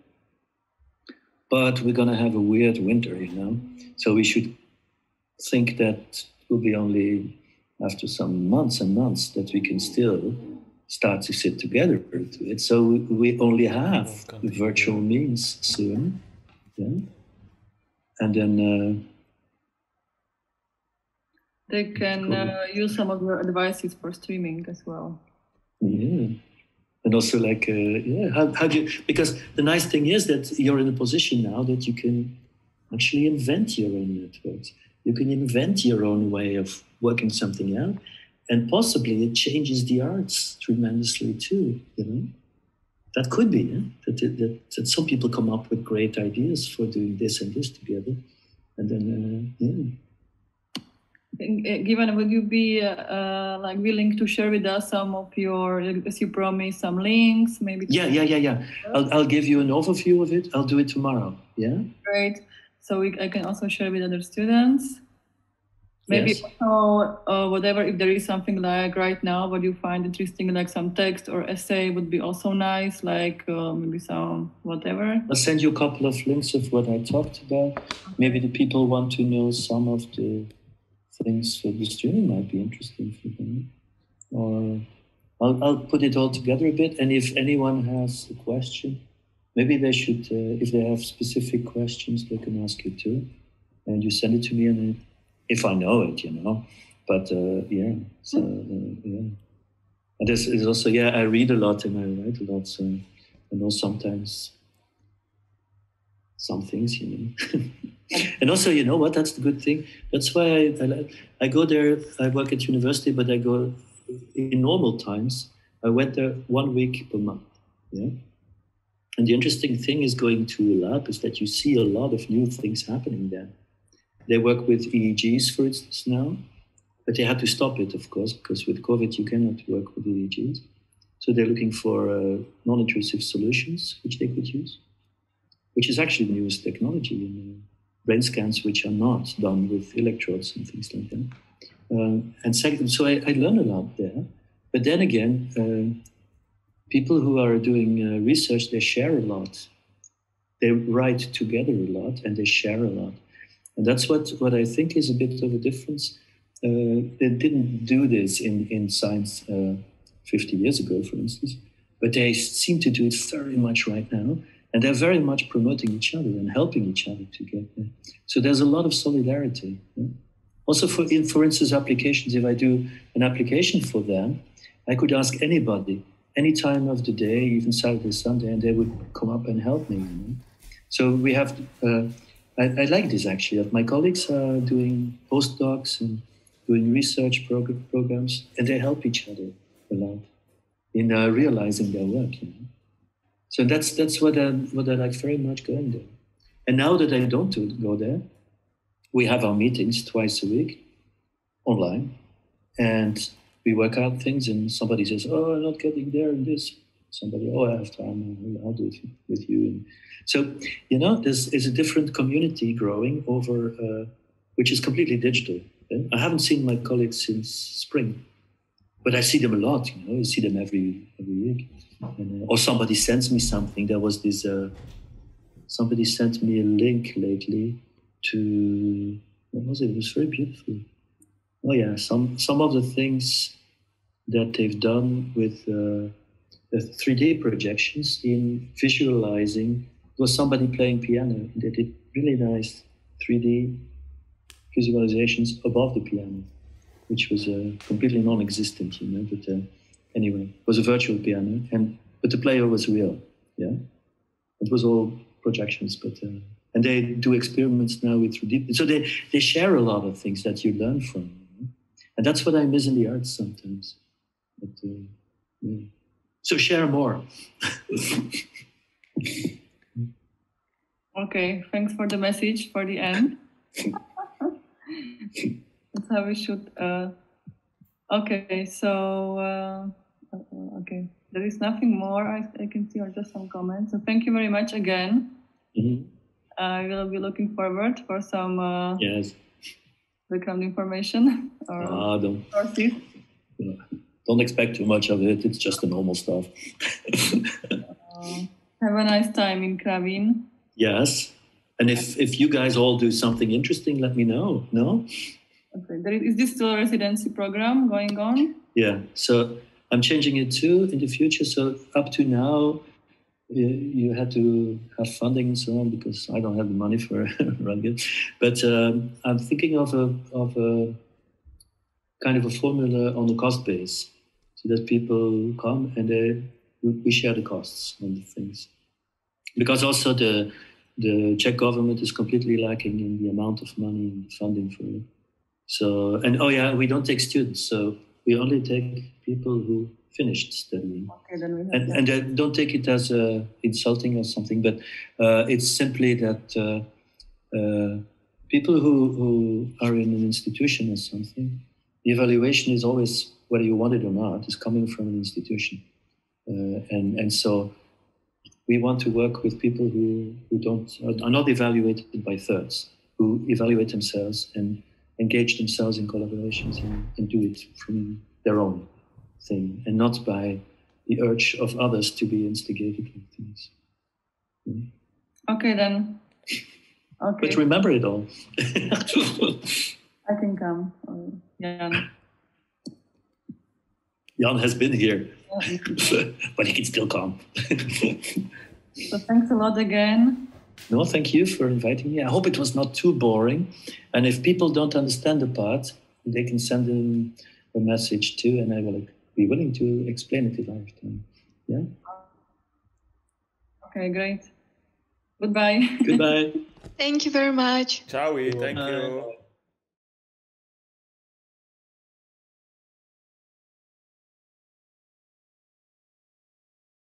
But we're going to have a weird winter, you know. So we should think that it will be only after some months and months that we can still start to sit together to it. So we only have virtual means soon. Yeah? And then... they can use some of your advices for streaming as well. Yeah. And also how do you... Because the nice thing is that you're in a position now that you can actually invent your own networks. You can invent your own way of working something out. And possibly it changes the arts tremendously too, you know? That could be, yeah? that some people come up with great ideas for doing this and this together. And then, Given, would you be like willing to share with us some of your, as you promised, some links, maybe? Yeah. I'll give you an overview of it. I'll do it tomorrow. Yeah. Great. So I can also share with other students. Maybe Yes. also whatever, if there is something like right now what you find interesting, like some text or essay would be also nice, like maybe some whatever. I'll send you a couple of links of what I talked about. Maybe the people want to know some of the things that the student might be interesting for them. Or I'll put it all together a bit. And if anyone has a question, maybe they should, if they have specific questions, they can ask you too. And you send it to me, and if I know it, you know. But yeah, so yeah. And there's also, yeah, I read a lot and I write a lot, so I know sometimes some things, you know. And also, you know what, that's the good thing. That's why I go there, I work at university, but I go in normal times. I went there 1 week per month, yeah. And the interesting thing is going to a lab is that you see a lot of new things happening there. They work with EEGs, for instance, now, but they had to stop it, of course, because with COVID, you cannot work with EEGs. So they're looking for non-intrusive solutions, which they could use, which is actually the newest technology in brain scans, which are not done with electrodes and things like that. And second, so I learned a lot there. But then again, people who are doing research, they share a lot. They write together a lot and they share a lot. And that's what I think is a bit of a difference. They didn't do this in science 50 years ago, for instance, but they seem to do it very much right now. And they're very much promoting each other and helping each other to get there. So there's a lot of solidarity. Yeah? Also, for instance, applications, if I do an application for them, I could ask anybody, any time of the day, even Saturday, Sunday, and they would come up and help me. You know? So we have... I like this actually, that my colleagues are doing postdocs and doing research programs, and they help each other a lot in realizing their work. You know? So that's what I like very much going there. And now that I don't go there, we have our meetings twice a week online, and we work out things. And somebody says, "Oh, I'm not getting there in this." Somebody, "Oh, I have time. I'll do it with you." And so, you know, there's a different community growing over, which is completely digital. I haven't seen my colleagues since spring, but I see them a lot. You know, I see them every week. And, or somebody sends me something. There was this. Somebody sent me a link lately to, what was it? It was very beautiful. Oh yeah, some of the things that they've done with the 3D projections in visualizing. It was somebody playing piano. They did really nice 3D visualizations above the piano, which was completely non-existent, you know. But anyway, it was a virtual piano, but the player was real. Yeah, it was all projections, but and they do experiments now with 3D. So they share a lot of things that you learn from, you know? And that's what I miss in the arts sometimes. But yeah. So share more. Okay, thanks for the message for the end. That's how we should. Okay, so okay, there is nothing more I can see, or just some comments. So thank you very much again. Mm-hmm. I will be looking forward for some Yes. background information or sources. Don't expect too much of it. It's just the normal stuff. Have a nice time in Kravin. Yes. And if you guys all do something interesting, let me know. No? Okay. Is this still a residency program going on? Yeah. So I'm changing it too in the future. So up to now, you had to have funding and so on, because I don't have the money for running it. But I'm thinking of a kind of a formula on the cost base, so that people come and we share the costs on the things. Because also the Czech government is completely lacking in the amount of money and funding for it. So, and we don't take students, so we only take people who finished studying. Okay, then we have and don't take it as insulting or something, but it's simply that people who are in an institution or something, the evaluation is always, whether you want it or not, is coming from an institution. And so we want to work with people who are not evaluated by thirds, who evaluate themselves and engage themselves in collaborations and do it from their own thing, and not by the urge of others to be instigated with things. Okay, then. Okay. But remember it all. I can come. Jan. Jan has been here, but he can still come. So thanks a lot again. No, thank you for inviting me. I hope it was not too boring. And if people don't understand the part, they can send in a message too, and I will be willing to explain it if I have time. Yeah? Okay, great. Goodbye. Goodbye. Thank you very much. Ciao, thank you.